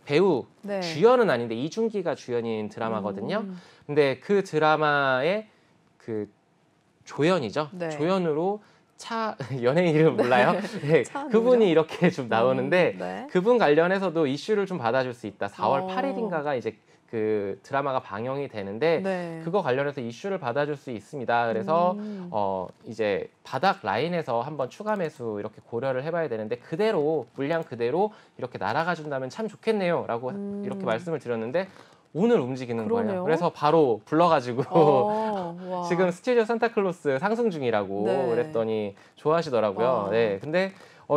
Speaker 2: 배우
Speaker 1: 네.
Speaker 2: 주연은 아닌데 이준기가 주연인 드라마거든요. 근데 그 드라마의 그 조연이죠.
Speaker 1: 네.
Speaker 2: 조연으로 연예인 이름 몰라요? 네, 그분이 이렇게 좀 나오는데
Speaker 1: 네.
Speaker 2: 그분 관련해서도 이슈를 좀 받아줄 수 있다. 4월 8일인가가 이제 그 드라마가 방영이 되는데
Speaker 1: 네.
Speaker 2: 그거 관련해서 이슈를 받아줄 수 있습니다. 그래서 이제 바닥 라인에서 한번 추가 매수 이렇게 고려를 해봐야 되는데 그대로 물량 그대로 이렇게 날아가 준다면 참 좋겠네요라고 이렇게 말씀을 드렸는데 오늘 움직이는
Speaker 1: 그러네요.
Speaker 2: 거예요. 그래서 바로 불러가지고
Speaker 1: 와.
Speaker 2: 지금 스튜디오 산타클로스 상승 중이라고
Speaker 1: 네.
Speaker 2: 그랬더니 좋아하시더라고요. 네, 근데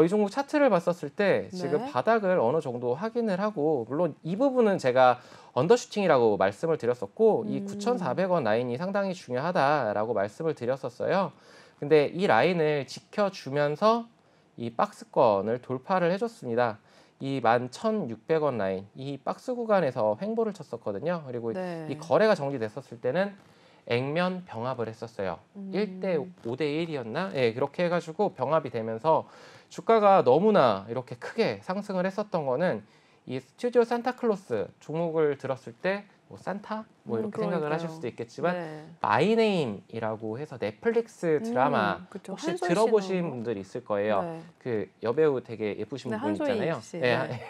Speaker 2: 이 종목 차트를 봤었을 때 지금
Speaker 1: 네.
Speaker 2: 바닥을 어느 정도 확인을 하고 물론 이 부분은 제가 언더슈팅이라고 말씀을 드렸었고 이 9,400원 라인이 상당히 중요하다라고 말씀을 드렸었어요. 근데 이 라인을 지켜주면서 이 박스권을 돌파를 해줬습니다. 이 11,600원 라인, 이 박스 구간에서 횡보를 쳤었거든요. 그리고
Speaker 1: 네.
Speaker 2: 이 거래가 정지됐었을 때는 액면 병합을 했었어요. 1대 5대 1이었나? 예, 그렇게 해가지고 병합이 되면서 주가가 너무나 이렇게 크게 상승을 했었던 거는 이 스튜디오 산타클로스 종목을 들었을 때 뭐 산타 뭐 이렇게 생각을
Speaker 1: 그러니까요.
Speaker 2: 하실 수도 있겠지만
Speaker 1: 네.
Speaker 2: 마이네임이라고 해서 넷플릭스 드라마
Speaker 1: 그쵸.
Speaker 2: 혹시
Speaker 1: 한솔 씨
Speaker 2: 들어보신
Speaker 1: 나온 거.
Speaker 2: 분들이 있을 거예요.
Speaker 1: 네.
Speaker 2: 그 여배우 되게 예쁘신
Speaker 1: 네,
Speaker 2: 분 있잖아요.
Speaker 1: 한소희 씨.
Speaker 2: 네,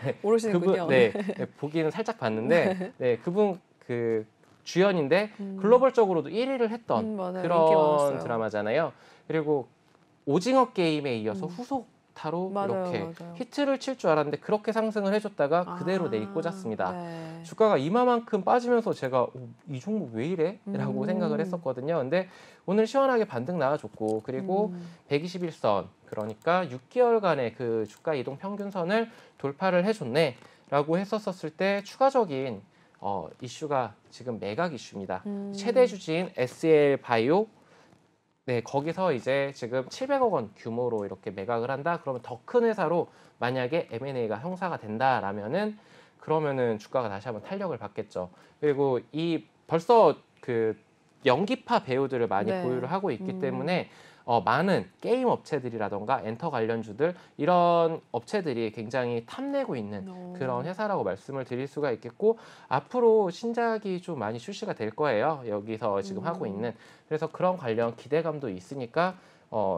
Speaker 1: 네. 모르시는군요.
Speaker 2: 그분 네, 보기는 살짝 봤는데 네, 그분 그 주연인데 글로벌적으로도 1위를 했던
Speaker 1: 맞아요. 인기
Speaker 2: 그런
Speaker 1: 많았어요.
Speaker 2: 드라마잖아요. 그리고 오징어 게임에 이어서 후속타로
Speaker 1: 맞아요,
Speaker 2: 이렇게
Speaker 1: 맞아요.
Speaker 2: 히트를 칠 줄 알았는데 그렇게 상승을 해줬다가 그대로 내리꽂았습니다.
Speaker 1: 네.
Speaker 2: 주가가 이마만큼 빠지면서 제가 이 종목 왜 이래? 라고 생각을 했었거든요. 근데 오늘 시원하게 반등 나와줬고 그리고 121선 그러니까 6개월간의 그 주가 이동 평균선을 돌파를 해줬네 라고 했었을 때 추가적인 이슈가 지금 매각 이슈입니다. 최대 주주인 SL 바이오 네, 거기서 이제 지금 700억 원 규모로 이렇게 매각을 한다. 그러면 더 큰 회사로 만약에 M&A가 형사가 된다라면은 그러면은 주가가 다시 한번 탄력을 받겠죠. 그리고 이 벌써 그 연기파 배우들을 많이
Speaker 1: 네.
Speaker 2: 보유를 하고 있기 때문에 많은 게임 업체들이라던가 엔터 관련주들 이런 업체들이 굉장히 탐내고 있는 그런 회사라고 말씀을 드릴 수가 있겠고 앞으로 신작이 좀 많이 출시가 될 거예요. 여기서 지금 하고 있는. 그래서 그런 관련 기대감도 있으니까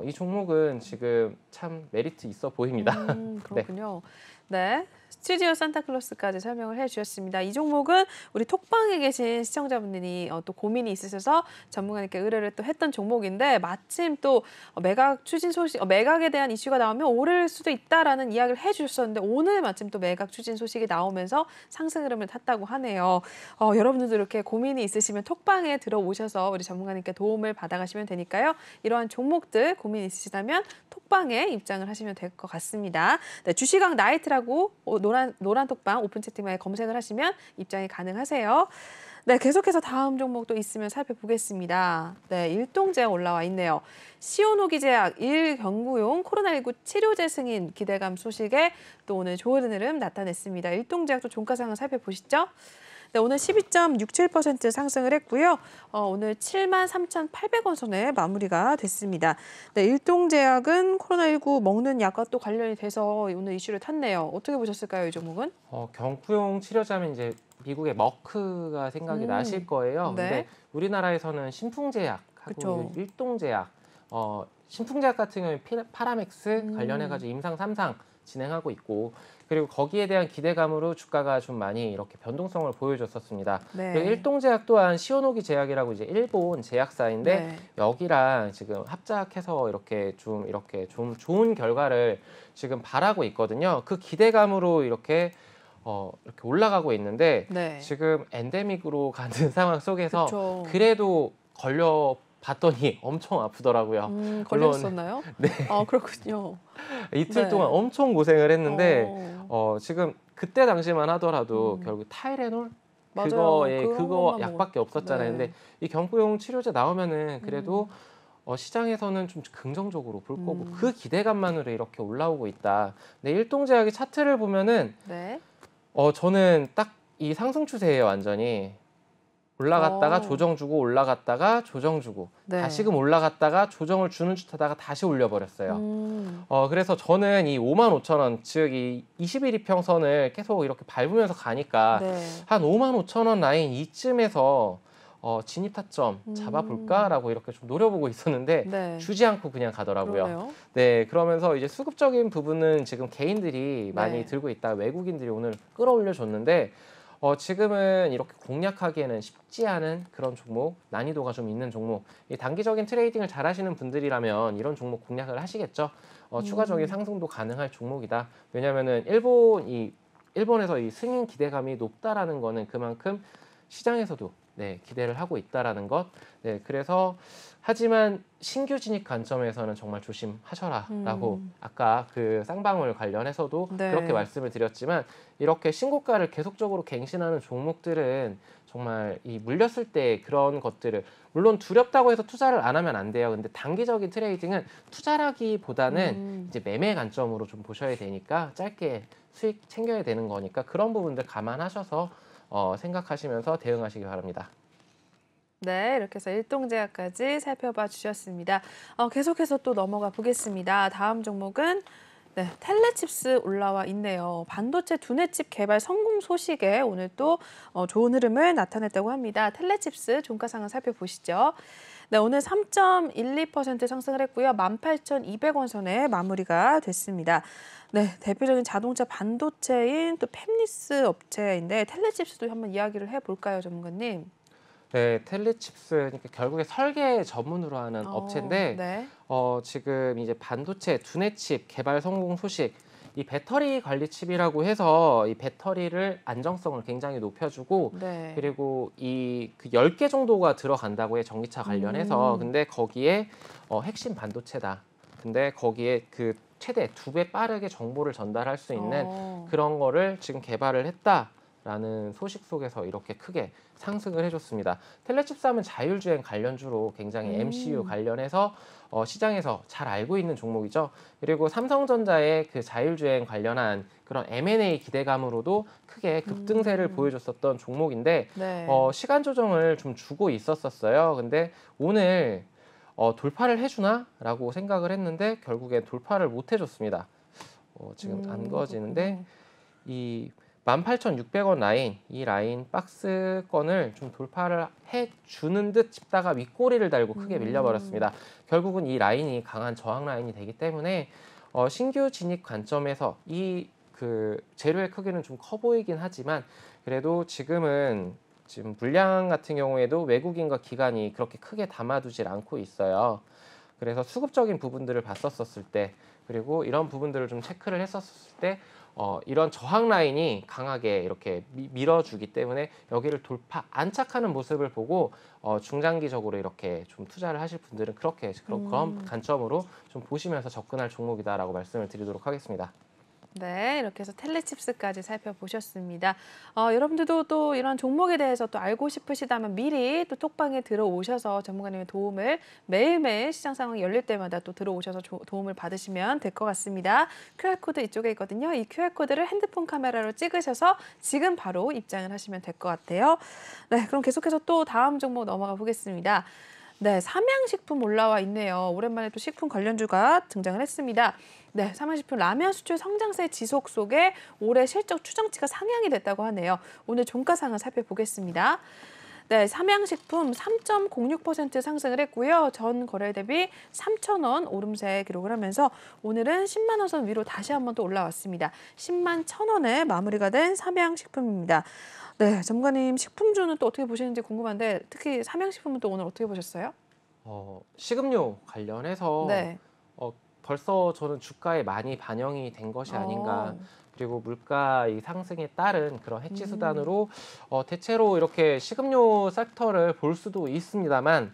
Speaker 2: 이 종목은 지금 참 메리트 있어 보입니다.
Speaker 1: 그렇군요. 네. 스튜디오 산타클로스까지 설명을 해주셨습니다. 이 종목은 우리 톡방에 계신 시청자분들이 또 고민이 있으셔서 전문가님께 의뢰를 또 했던 종목인데 마침 또 매각 추진 소식, 매각에 대한 이슈가 나오면 오를 수도 있다라는 이야기를 해주셨었는데 오늘 마침 또 매각 추진 소식이 나오면서 상승 흐름을 탔다고 하네요. 여러분들도 이렇게 고민이 있으시면 톡방에 들어오셔서 우리 전문가님께 도움을 받아가시면 되니까요. 이러한 종목들 고민 있으시다면 톡방에 입장을 하시면 될 것 같습니다. 네, 주식왕 나이트라고 노란 톡방 오픈 채팅방에 검색을 하시면 입장이 가능하세요. 네, 계속해서 다음 종목도 있으면 살펴보겠습니다. 네, 일동제약 올라와 있네요. 시오노기제약 1경구용 코로나19 치료제 승인 기대감 소식에 또 오늘 좋은 흐름 나타냈습니다. 일동제약도 종가 상황 살펴보시죠. 네, 오늘 12.67% 상승을 했고요. 오늘 73,800원 선에 마무리가 됐습니다. 네, 일동제약은 코로나19 먹는 약과 또 관련이 돼서 오늘 이슈를 탔네요. 어떻게 보셨을까요, 이 종목은?
Speaker 2: 경구용 치료자면 이제 미국의 머크가 생각이 나실 거예요.
Speaker 1: 네.
Speaker 2: 근데 우리나라에서는 신풍제약하고 일동제약, 신풍제약 같은 경우에 파라맥스 관련해가지고 임상 3상 진행하고 있고 그리고 거기에 대한 기대감으로 주가가 좀 많이 이렇게 변동성을 보여줬었습니다.
Speaker 1: 네.
Speaker 2: 그리고 일동제약 또한 시오노기 제약이라고 이제 일본 제약사인데
Speaker 1: 네.
Speaker 2: 여기랑 지금 합작해서 이렇게 좀 좋은 결과를 지금 바라고 있거든요. 그 기대감으로 이렇게 올라가고 있는데
Speaker 1: 네.
Speaker 2: 지금 엔데믹으로 가는 상황 속에서
Speaker 1: 그쵸.
Speaker 2: 그래도 봤더니 엄청 아프더라고요.
Speaker 1: 걸렸었나요?
Speaker 2: 네.
Speaker 1: 그렇군요.
Speaker 2: 이틀
Speaker 1: 네.
Speaker 2: 동안 엄청 고생을 했는데 지금 그때 당시만 하더라도 결국 타이레놀
Speaker 1: 맞아요.
Speaker 2: 그거 약밖에 없었잖아요.
Speaker 1: 네.
Speaker 2: 근데 이 경구용 치료제 나오면은 그래도 시장에서는 좀 긍정적으로 볼 거고 그 기대감만으로 이렇게 올라오고 있다. 근데 일동제약의 차트를 보면은
Speaker 1: 네.
Speaker 2: 저는 딱 이 상승 추세예요, 완전히. 올라갔다가 조정 주고 올라갔다가 조정 주고
Speaker 1: 네.
Speaker 2: 다시금 올라갔다가 조정을 주는 듯 하다가 다시 올려버렸어요. 그래서 저는 이 55,000원 즉 이 21이평선을 계속 이렇게 밟으면서 가니까
Speaker 1: 네.
Speaker 2: 한 55,000원 라인 이쯤에서 진입 타점 잡아볼까라고 이렇게 좀 노려보고 있었는데
Speaker 1: 네.
Speaker 2: 주지 않고 그냥 가더라고요.
Speaker 1: 그러네요.
Speaker 2: 네, 그러면서 이제 수급적인 부분은 지금 개인들이 많이
Speaker 1: 네.
Speaker 2: 들고 있다 외국인들이 오늘 끌어올려 줬는데 지금은 이렇게 공략하기에는 쉽지 않은 그런 종목, 난이도가 좀 있는 종목. 이 단기적인 트레이딩을 잘 하시는 분들이라면 이런 종목 공략을 하시겠죠. 추가적인 상승도 가능할 종목이다. 왜냐면은 일본에서 이 승인 기대감이 높다라는 거는 그만큼 시장에서도 기대를 하고 있다라는 것. 네, 그래서 하지만 신규 진입 관점에서는 정말 조심하셔라라고 아까 그 쌍방울 관련해서도
Speaker 1: 네.
Speaker 2: 그렇게 말씀을 드렸지만 이렇게 신고가를 계속적으로 갱신하는 종목들은 정말 이 물렸을 때 그런 것들을 물론 두렵다고 해서 투자를 안 하면 안 돼요. 근데 단기적인 트레이딩은 투자라기보다는 이제 매매 관점으로 좀 보셔야 되니까 짧게 수익 챙겨야 되는 거니까 그런 부분들 감안하셔서 생각하시면서 대응하시기 바랍니다.
Speaker 1: 네, 이렇게 해서 일동제약까지 살펴봐 주셨습니다. 계속해서 또 넘어가 보겠습니다. 다음 종목은 네, 텔레칩스 올라와 있네요. 반도체 두뇌칩 개발 성공 소식에 오늘 또 좋은 흐름을 나타냈다고 합니다. 텔레칩스 종가 상황 살펴보시죠. 네, 오늘 3.12% 상승을 했고요. 18,200원 선에 마무리가 됐습니다. 네, 대표적인 자동차 반도체인 또 팹리스 업체인데 텔레칩스도 한번 이야기를 해볼까요, 전문가님?
Speaker 2: 네, 텔레칩스 그러니까 결국에 설계 전문으로 하는 업체인데
Speaker 1: 네.
Speaker 2: 지금 이제 반도체 두뇌칩 개발 성공 소식 이 배터리 관리 칩이라고 해서 이 배터리를 안정성을 굉장히 높여주고
Speaker 1: 네.
Speaker 2: 그리고 이 그 10개 정도가 들어간다고 해 전기차 관련해서 근데 거기에 핵심 반도체다. 근데 거기에 그 최대 2배 빠르게 정보를 전달할 수 있는 그런 거를 지금 개발을 했다라는 소식 속에서 이렇게 크게 상승을 해줬습니다. 텔레칩스 하면 자율주행 관련주로 굉장히 MCU 관련해서 시장에서 잘 알고 있는 종목이죠. 그리고 삼성전자의 그 자율주행 관련한 그런 M&A 기대감으로도 크게 급등세를 보여줬었던 종목인데
Speaker 1: 네.
Speaker 2: 시간 조정을 좀 주고 있었어요. 근데 오늘 돌파를 해주나라고 생각을 했는데 결국엔 돌파를 못 해줬습니다. 지금 안 그어지는데 이 18,600원 라인, 이 라인 박스권을 좀 돌파를 해주는 듯 싶다가 윗꼬리를 달고 크게 밀려버렸습니다. 결국은 이 라인이 강한 저항 라인이 되기 때문에 신규 진입 관점에서 이 그 재료의 크기는 좀 커 보이긴 하지만 그래도 지금 물량 같은 경우에도 외국인과 기관이 그렇게 크게 담아두질 않고 있어요. 그래서 수급적인 부분들을 봤었을 때 그리고 이런 부분들을 좀 체크를 했었을 때 이런 저항 라인이 강하게 이렇게 밀어주기 때문에 여기를 돌파 안착하는 모습을 보고 중장기적으로 이렇게 좀 투자를 하실 분들은 그런 관점으로 좀 보시면서 접근할 종목이다라고 말씀을 드리도록 하겠습니다.
Speaker 1: 네, 이렇게 해서 텔레칩스까지 살펴보셨습니다. 여러분들도 또 이런 종목에 대해서 또 알고 싶으시다면 미리 또 톡방에 들어오셔서 전문가님의 도움을 매일매일 시장 상황이 열릴 때마다 또 들어오셔서 도움을 받으시면 될 것 같습니다. QR코드 이쪽에 있거든요. 이 QR코드를 핸드폰 카메라로 찍으셔서 지금 바로 입장을 하시면 될 것 같아요. 네, 그럼 계속해서 또 다음 종목 넘어가 보겠습니다. 네, 삼양식품 올라와 있네요. 오랜만에 또 식품 관련주가 등장을 했습니다. 네, 삼양식품 라면 수출 성장세 지속 속에 올해 실적 추정치가 상향이 됐다고 하네요. 오늘 종가 상황 살펴보겠습니다. 네, 삼양식품 3.06% 상승을 했고요. 전 거래 대비 3,000원 오름세 기록을 하면서 오늘은 10만 원 선 위로 다시 한번 또 올라왔습니다. 10만 1,000원에 마무리가 된 삼양식품입니다. 네, 전문가님 식품주는 또 어떻게 보시는지 궁금한데 특히 삼양식품은 또 오늘 어떻게 보셨어요?
Speaker 2: 식음료 관련해서
Speaker 1: 네.
Speaker 2: 벌써 저는 주가에 많이 반영이 된 것이 아닌가. 그리고 물가 이 상승에 따른 그런 해치 수단으로 대체로 이렇게 식음료 섹터를 볼 수도 있습니다만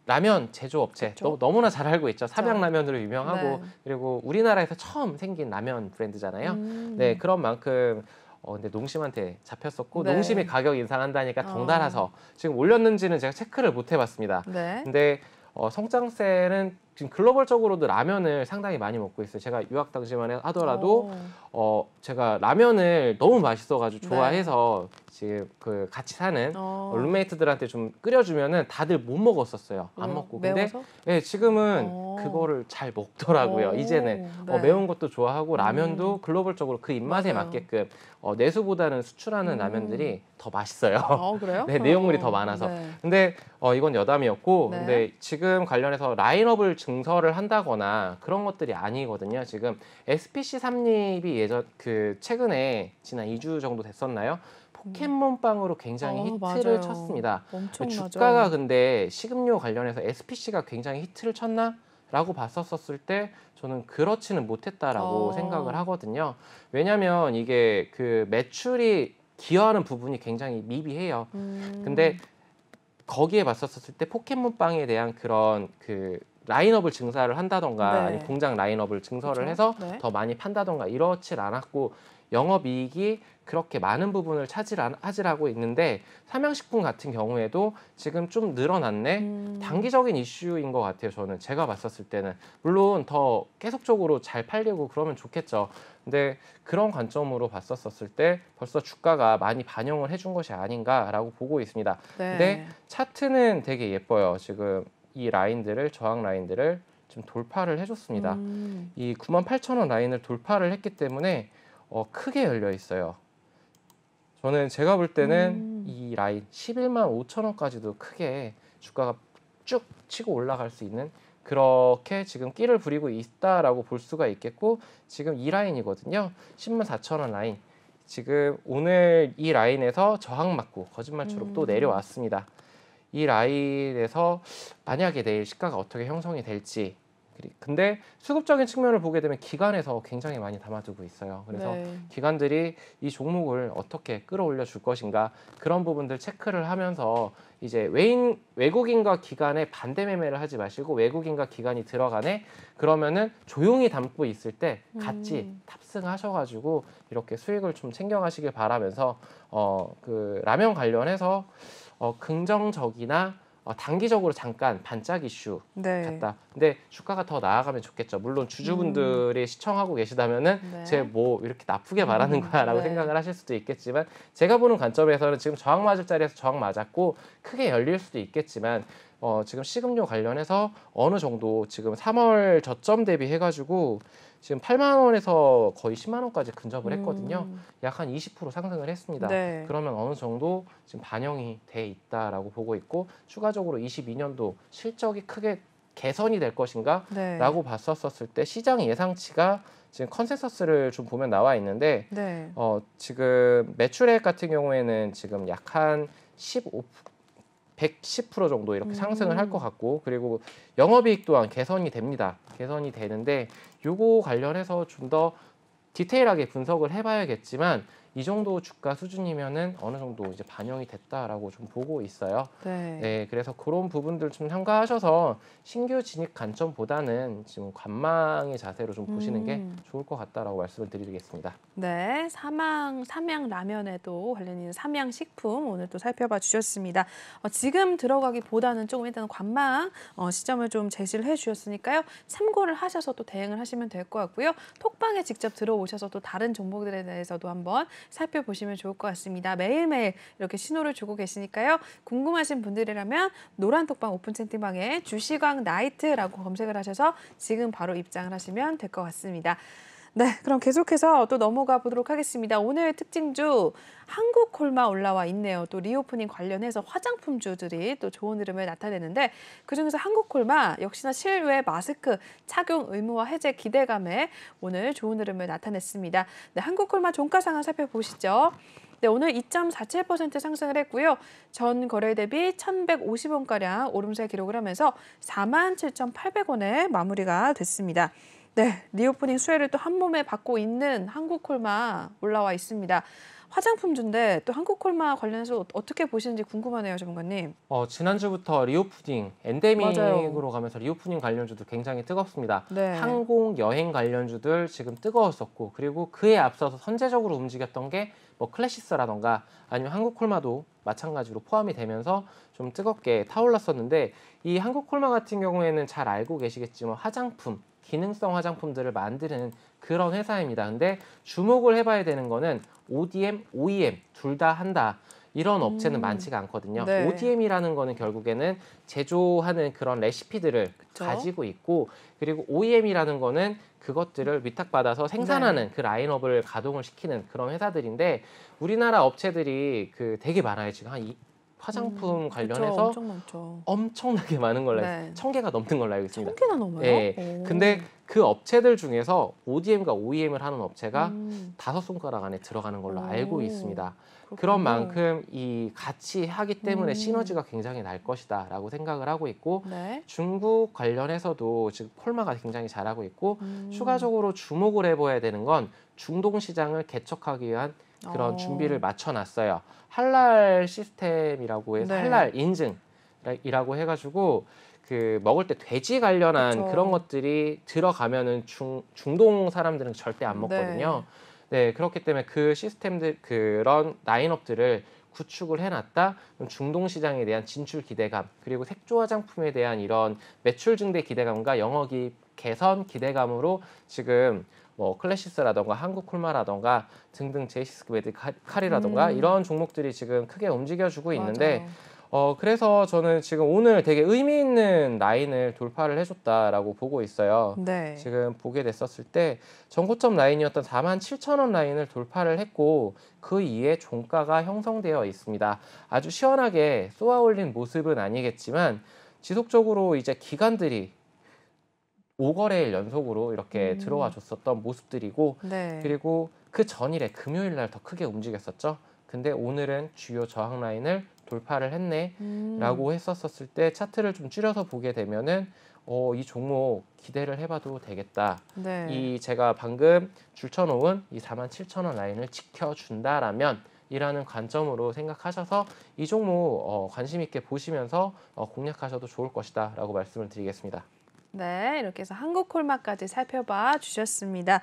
Speaker 2: 라면 제조업체
Speaker 1: 그렇죠.
Speaker 2: 너무나 잘 알고 있죠. 삼양라면으로 유명하고
Speaker 1: 네.
Speaker 2: 그리고 우리나라에서 처음 생긴 라면 브랜드잖아요. 네, 그런 만큼 근데 농심한테 잡혔었고
Speaker 1: 네.
Speaker 2: 농심이 가격 인상한다니까 덩달아서 지금 올렸는지는 제가 체크를 못 해봤습니다.
Speaker 1: 네.
Speaker 2: 근데 성장세는 지금 글로벌적으로도 라면을 상당히 많이 먹고 있어요. 제가 유학 당시만 하더라도 제가 라면을 너무 맛있어가지고 좋아해서 지금 그 같이 사는 룸메이트들한테 좀 끓여주면은 다들 못 먹었었어요. 안 먹고. 근데
Speaker 1: 매워서?
Speaker 2: 네, 지금은 그거를 잘 먹더라고요. 이제는
Speaker 1: 네.
Speaker 2: 매운 것도 좋아하고 라면도 글로벌적으로 그 입맛에
Speaker 1: 맞아요.
Speaker 2: 맞게끔 내수보다는 수출하는 라면들이 더 맛있어요.
Speaker 1: 그래요?
Speaker 2: 네, 내용물이 더 많아서.
Speaker 1: 네.
Speaker 2: 근데 이건 여담이었고,
Speaker 1: 네.
Speaker 2: 근데 지금 관련해서 라인업을 증설을 한다거나 그런 것들이 아니거든요. 지금 SPC 삼립이 최근에 지난 2주 정도 됐었나요? 포켓몬빵으로 굉장히 히트를
Speaker 1: 맞아요.
Speaker 2: 쳤습니다.
Speaker 1: 엄청나죠.
Speaker 2: 주가가 근데 식음료 관련해서 SPC가 굉장히 히트를 쳤나? 라고 봤었을 때 저는 그렇지는 못했다라고 생각을 하거든요. 왜냐하면 이게 그 매출이 기여하는 부분이 굉장히 미비해요. 근데 거기에 봤었을 때 포켓몬빵에 대한 그런 그 라인업을 증설을 한다던가
Speaker 1: 네.
Speaker 2: 아니면 공장 라인업을 증설을
Speaker 1: 그렇죠.
Speaker 2: 해서
Speaker 1: 네.
Speaker 2: 더 많이 판다던가 이렇질 않았고 영업이익이 그렇게 많은 부분을 차지하고 있는데 삼양식품 같은 경우에도 지금 좀 늘어났네. 단기적인 이슈인 것 같아요. 저는 제가 봤었을 때는 물론 더 계속적으로 잘 팔리고 그러면 좋겠죠. 근데 그런 관점으로 봤었을 때 벌써 주가가 많이 반영을 해준 것이 아닌가라고 보고 있습니다.
Speaker 1: 네.
Speaker 2: 근데 차트는 되게 예뻐요. 지금 이 라인들을 저항 라인들을 좀 돌파를 해줬습니다. 이 98,000원 라인을 돌파를 했기 때문에 크게 열려 있어요. 저는 제가 볼 때는 이 라인 115,000원까지도 크게 주가가 쭉 치고 올라갈 수 있는 그렇게 지금 끼를 부리고 있다라고 볼 수가 있겠고, 지금 이 라인이거든요. 104,000원 라인. 지금 오늘 이 라인에서 저항 맞고 거짓말처럼 또 내려왔습니다. 이 라인에서 만약에 내일 시가가 어떻게 형성이 될지, 근데 수급적인 측면을 보게 되면 기관에서 굉장히 많이 담아두고 있어요. 그래서
Speaker 1: 네.
Speaker 2: 기관들이 이 종목을 어떻게 끌어올려 줄 것인가, 그런 부분들 체크를 하면서 이제 외국인과 기관의 반대 매매를 하지 마시고 외국인과 기관이 들어가네, 그러면은 조용히 담고 있을 때 같이 탑승하셔가지고 이렇게 수익을 좀 챙겨가시길 바라면서 그 라면 관련해서 긍정적이나 단기적으로 잠깐 반짝 이슈
Speaker 1: 네.
Speaker 2: 같다. 근데 주가가 더 나아가면 좋겠죠. 물론 주주분들이 시청하고 계시다면은
Speaker 1: 네.
Speaker 2: 쟤 뭐 이렇게 나쁘게 말하는 거야라고
Speaker 1: 네.
Speaker 2: 생각을 하실 수도 있겠지만, 제가 보는 관점에서는 지금 저항 맞을 자리에서 저항 맞았고 크게 열릴 수도 있겠지만, 지금 식음료 관련해서 어느 정도 지금 3월 저점 대비해가지고 지금 8만 원에서 거의 10만 원까지 근접을 했거든요. 약 한 20% 상승을 했습니다.
Speaker 1: 네.
Speaker 2: 그러면 어느 정도 지금 반영이 돼 있다라고 보고 있고, 추가적으로 22년도 실적이 크게 개선이 될 것인가
Speaker 1: 네.
Speaker 2: 라고 봤었을 때 시장 예상치가 지금 컨센서스를 좀 보면 나와 있는데,
Speaker 1: 네.
Speaker 2: 지금 매출액 같은 경우에는 지금 약 한 110% 정도 이렇게 상승을 할 것 같고, 그리고 영업이익 또한 개선이 됩니다. 개선이 되는데, 요거 관련해서 좀 더 디테일하게 분석을 해봐야겠지만, 이 정도 주가 수준이면은 어느 정도 이제 반영이 됐다라고 좀 보고 있어요.
Speaker 1: 네.
Speaker 2: 네, 그래서 그런 부분들 좀 삼가하셔서 신규 진입 관점보다는 지금 관망의 자세로 좀 보시는 게 좋을 것 같다라고 말씀을 드리겠습니다.
Speaker 1: 네, 삼양 라면에도 관련 있는 삼양식품 오늘 또 살펴봐 주셨습니다. 지금 들어가기보다는 조금 일단 관망 시점을 좀 제시를 해주셨으니까요. 참고를 하셔서 또 대응을 하시면 될 것 같고요. 톡방에 직접 들어오셔서 또 다른 종목들에 대해서도 한번 살펴보시면 좋을 것 같습니다. 매일매일 이렇게 신호를 주고 계시니까요. 궁금하신 분들이라면 노란 톡방 오픈 채팅방에 주시광 나이트라고 검색을 하셔서 지금 바로 입장을 하시면 될 것 같습니다. 네, 그럼 계속해서 또 넘어가 보도록 하겠습니다. 오늘 특징주 한국콜마 올라와 있네요. 또 리오프닝 관련해서 화장품주들이 또 좋은 흐름을 나타내는데, 그중에서 한국콜마 역시나 실외 마스크 착용 의무화 해제 기대감에 오늘 좋은 흐름을 나타냈습니다. 네, 한국콜마 종가 상황 살펴보시죠. 네, 오늘 2.47% 상승을 했고요. 전 거래 대비 1,150원가량 오름세 기록을 하면서 47,800원에 마무리가 됐습니다. 네, 리오프닝 수혜를 또 한 몸에 받고 있는 한국콜마 올라와 있습니다. 화장품주인데 또 한국콜마 관련해서 어떻게 보시는지 궁금하네요, 전문가님.
Speaker 2: 지난주부터 리오프닝, 엔데믹으로 가면서 리오프닝 관련주도 굉장히 뜨겁습니다.
Speaker 1: 네.
Speaker 2: 항공, 여행 관련주들 지금 뜨거웠었고, 그리고 그에 앞서서 선제적으로 움직였던 게 뭐 클래시스라던가 아니면 한국콜마도 마찬가지로 포함이 되면서 좀 뜨겁게 타올랐었는데, 이 한국콜마 같은 경우에는 잘 알고 계시겠지만 화장품, 기능성 화장품들을 만드는 그런 회사입니다. 근데 주목을 해봐야 되는 거는 ODM, OEM 둘 다 한다. 이런 업체는 많지가 않거든요.
Speaker 1: 네.
Speaker 2: ODM이라는 거는 결국에는 제조하는 그런 레시피들을
Speaker 1: 그쵸?
Speaker 2: 가지고 있고, 그리고 OEM이라는 거는 그것들을 위탁받아서 생산하는
Speaker 1: 네.
Speaker 2: 그 라인업을 가동을 시키는 그런 회사들인데, 우리나라 업체들이 그 되게 많아요. 지금 한 화장품 관련해서
Speaker 1: 그쵸, 엄청 많죠.
Speaker 2: 엄청나게 많은 걸로 알고
Speaker 1: 네.
Speaker 2: 1,000개가 넘는 걸로 알고 있습니다.
Speaker 1: 1,000개나 넘어요?
Speaker 2: 예.
Speaker 1: 오.
Speaker 2: 근데 그 업체들 중에서 ODM과 OEM을 하는 업체가 5손가락 안에 들어가는 걸로
Speaker 1: 오.
Speaker 2: 알고 있습니다.
Speaker 1: 그렇군요.
Speaker 2: 그런 만큼 이 같이 하기 때문에
Speaker 1: 음.
Speaker 2: 시너지가 굉장히 날 것이다라고 생각을 하고 있고,
Speaker 1: 네.
Speaker 2: 중국 관련해서도 지금 콜마가 굉장히 잘하고 있고, 추가적으로 주목을 해봐야 되는 건 중동 시장을 개척하기 위한 그런 준비를 맞춰놨어요. 할랄 시스템이라고 해서
Speaker 1: 네.
Speaker 2: 할랄 인증이라고 해가지고 그 먹을 때 돼지 관련한
Speaker 1: 그쵸.
Speaker 2: 그런 것들이 들어가면은 중동 사람들은 절대 안 먹거든요. 네, 그렇기 때문에 그 시스템들, 그런 라인업들을 구축을 해놨다. 그럼 중동 시장에 대한 진출 기대감, 그리고 색조 화장품에 대한 이런 매출 증대 기대감과 영업이익 개선 기대감으로 지금 뭐 클래시스라던가 한국콜마라던가 등등 제이시스 메디칼이라던가 이런 종목들이 지금 크게 움직여주고 있는데,
Speaker 1: 맞아요.
Speaker 2: 그래서 저는 지금 오늘 되게 의미 있는 라인을 돌파를 해줬다라고 보고 있어요.
Speaker 1: 네.
Speaker 2: 지금 보게 됐었을 때 전고점 라인이었던 47,000원 라인을 돌파를 했고 그 이에 종가가 형성되어 있습니다. 아주 시원하게 쏘아 올린 모습은 아니겠지만 지속적으로 이제 기관들이 5거래일 연속으로 이렇게 들어와 줬었던 모습들이고
Speaker 1: 네.
Speaker 2: 그리고 그 전일에 금요일 날 더 크게 움직였었죠. 근데 오늘은 주요 저항 라인을 돌파를 했네 라고 했었을 때 차트를 좀 줄여서 보게 되면은 이 종목 기대를 해봐도 되겠다.
Speaker 1: 네.
Speaker 2: 이 제가 방금 줄쳐놓은 이 47,000원 라인을 지켜준다라면 이라는 관점으로 생각하셔서 이 종목 관심 있게 보시면서 공략하셔도 좋을 것이다 라고 말씀을 드리겠습니다.
Speaker 1: 네, 이렇게 해서 한국콜마까지 살펴봐 주셨습니다.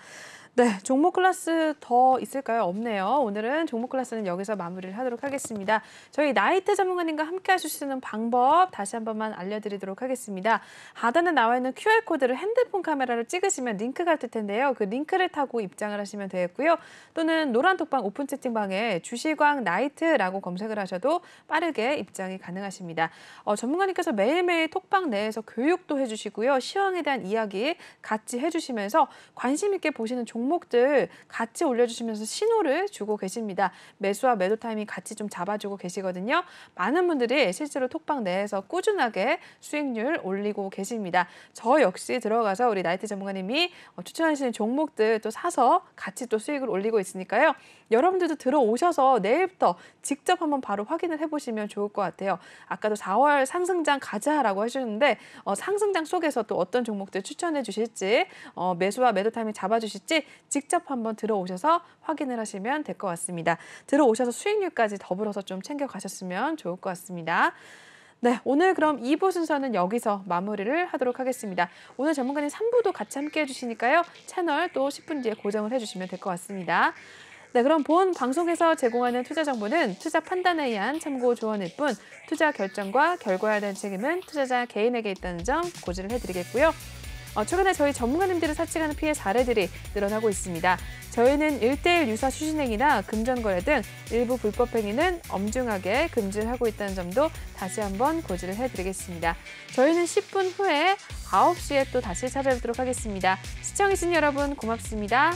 Speaker 1: 네, 종목 클래스 더 있을까요? 없네요. 오늘은 종목 클래스는 여기서 마무리를 하도록 하겠습니다. 저희 나이트 전문가님과 함께 하실 수 있는 방법 다시 한 번만 알려드리도록 하겠습니다. 하단에 나와 있는 QR코드를 핸드폰 카메라로 찍으시면 링크가 뜰 텐데요. 그 링크를 타고 입장을 하시면 되겠고요. 또는 노란 톡방 오픈 채팅방에 주시광 나이트라고 검색을 하셔도 빠르게 입장이 가능하십니다. 전문가님께서 매일매일 톡방 내에서 교육도 해주시고요. 시황에 대한 이야기 같이 해주시면서 관심 있게 보시는 종목들 같이 올려주시면서 신호를 주고 계십니다. 매수와 매도 타이밍 같이 좀 잡아주고 계시거든요. 많은 분들이 실제로 톡방 내에서 꾸준하게 수익률 올리고 계십니다. 저 역시 들어가서 우리 나이트 전문가님이 추천하시는 종목들 또 사서 같이 또 수익을 올리고 있으니까요. 여러분들도 들어오셔서 내일부터 직접 한번 바로 확인을 해보시면 좋을 것 같아요. 아까도 4월 상승장 가자라고 하셨는데 상승장 속에서 또 어떤 종목들 추천해 주실지 매수와 매도 타이밍 잡아주실지 직접 한번 들어오셔서 확인을 하시면 될 것 같습니다. 들어오셔서 수익률까지 더불어서 좀 챙겨가셨으면 좋을 것 같습니다. 네, 오늘 그럼 2부 순서는 여기서 마무리를 하도록 하겠습니다. 오늘 전문가님 3부도 같이 함께 해주시니까요. 채널 또 10분 뒤에 고정을 해주시면 될 것 같습니다. 네, 그럼 본 방송에서 제공하는 투자 정보는 투자 판단에 의한 참고 조언일 뿐 투자 결정과 결과에 대한 책임은 투자자 개인에게 있다는 점 고지를 해드리겠고요. 최근에 저희 전문가님들을 사칭하는 피해 사례들이 늘어나고 있습니다. 저희는 1:1 유사 수신행위나 금전거래 등 일부 불법 행위는 엄중하게 금지를 하고 있다는 점도 다시 한번 고지를 해드리겠습니다. 저희는 10분 후에 9시에 또 다시 찾아뵙도록 하겠습니다. 시청해주신 여러분 고맙습니다.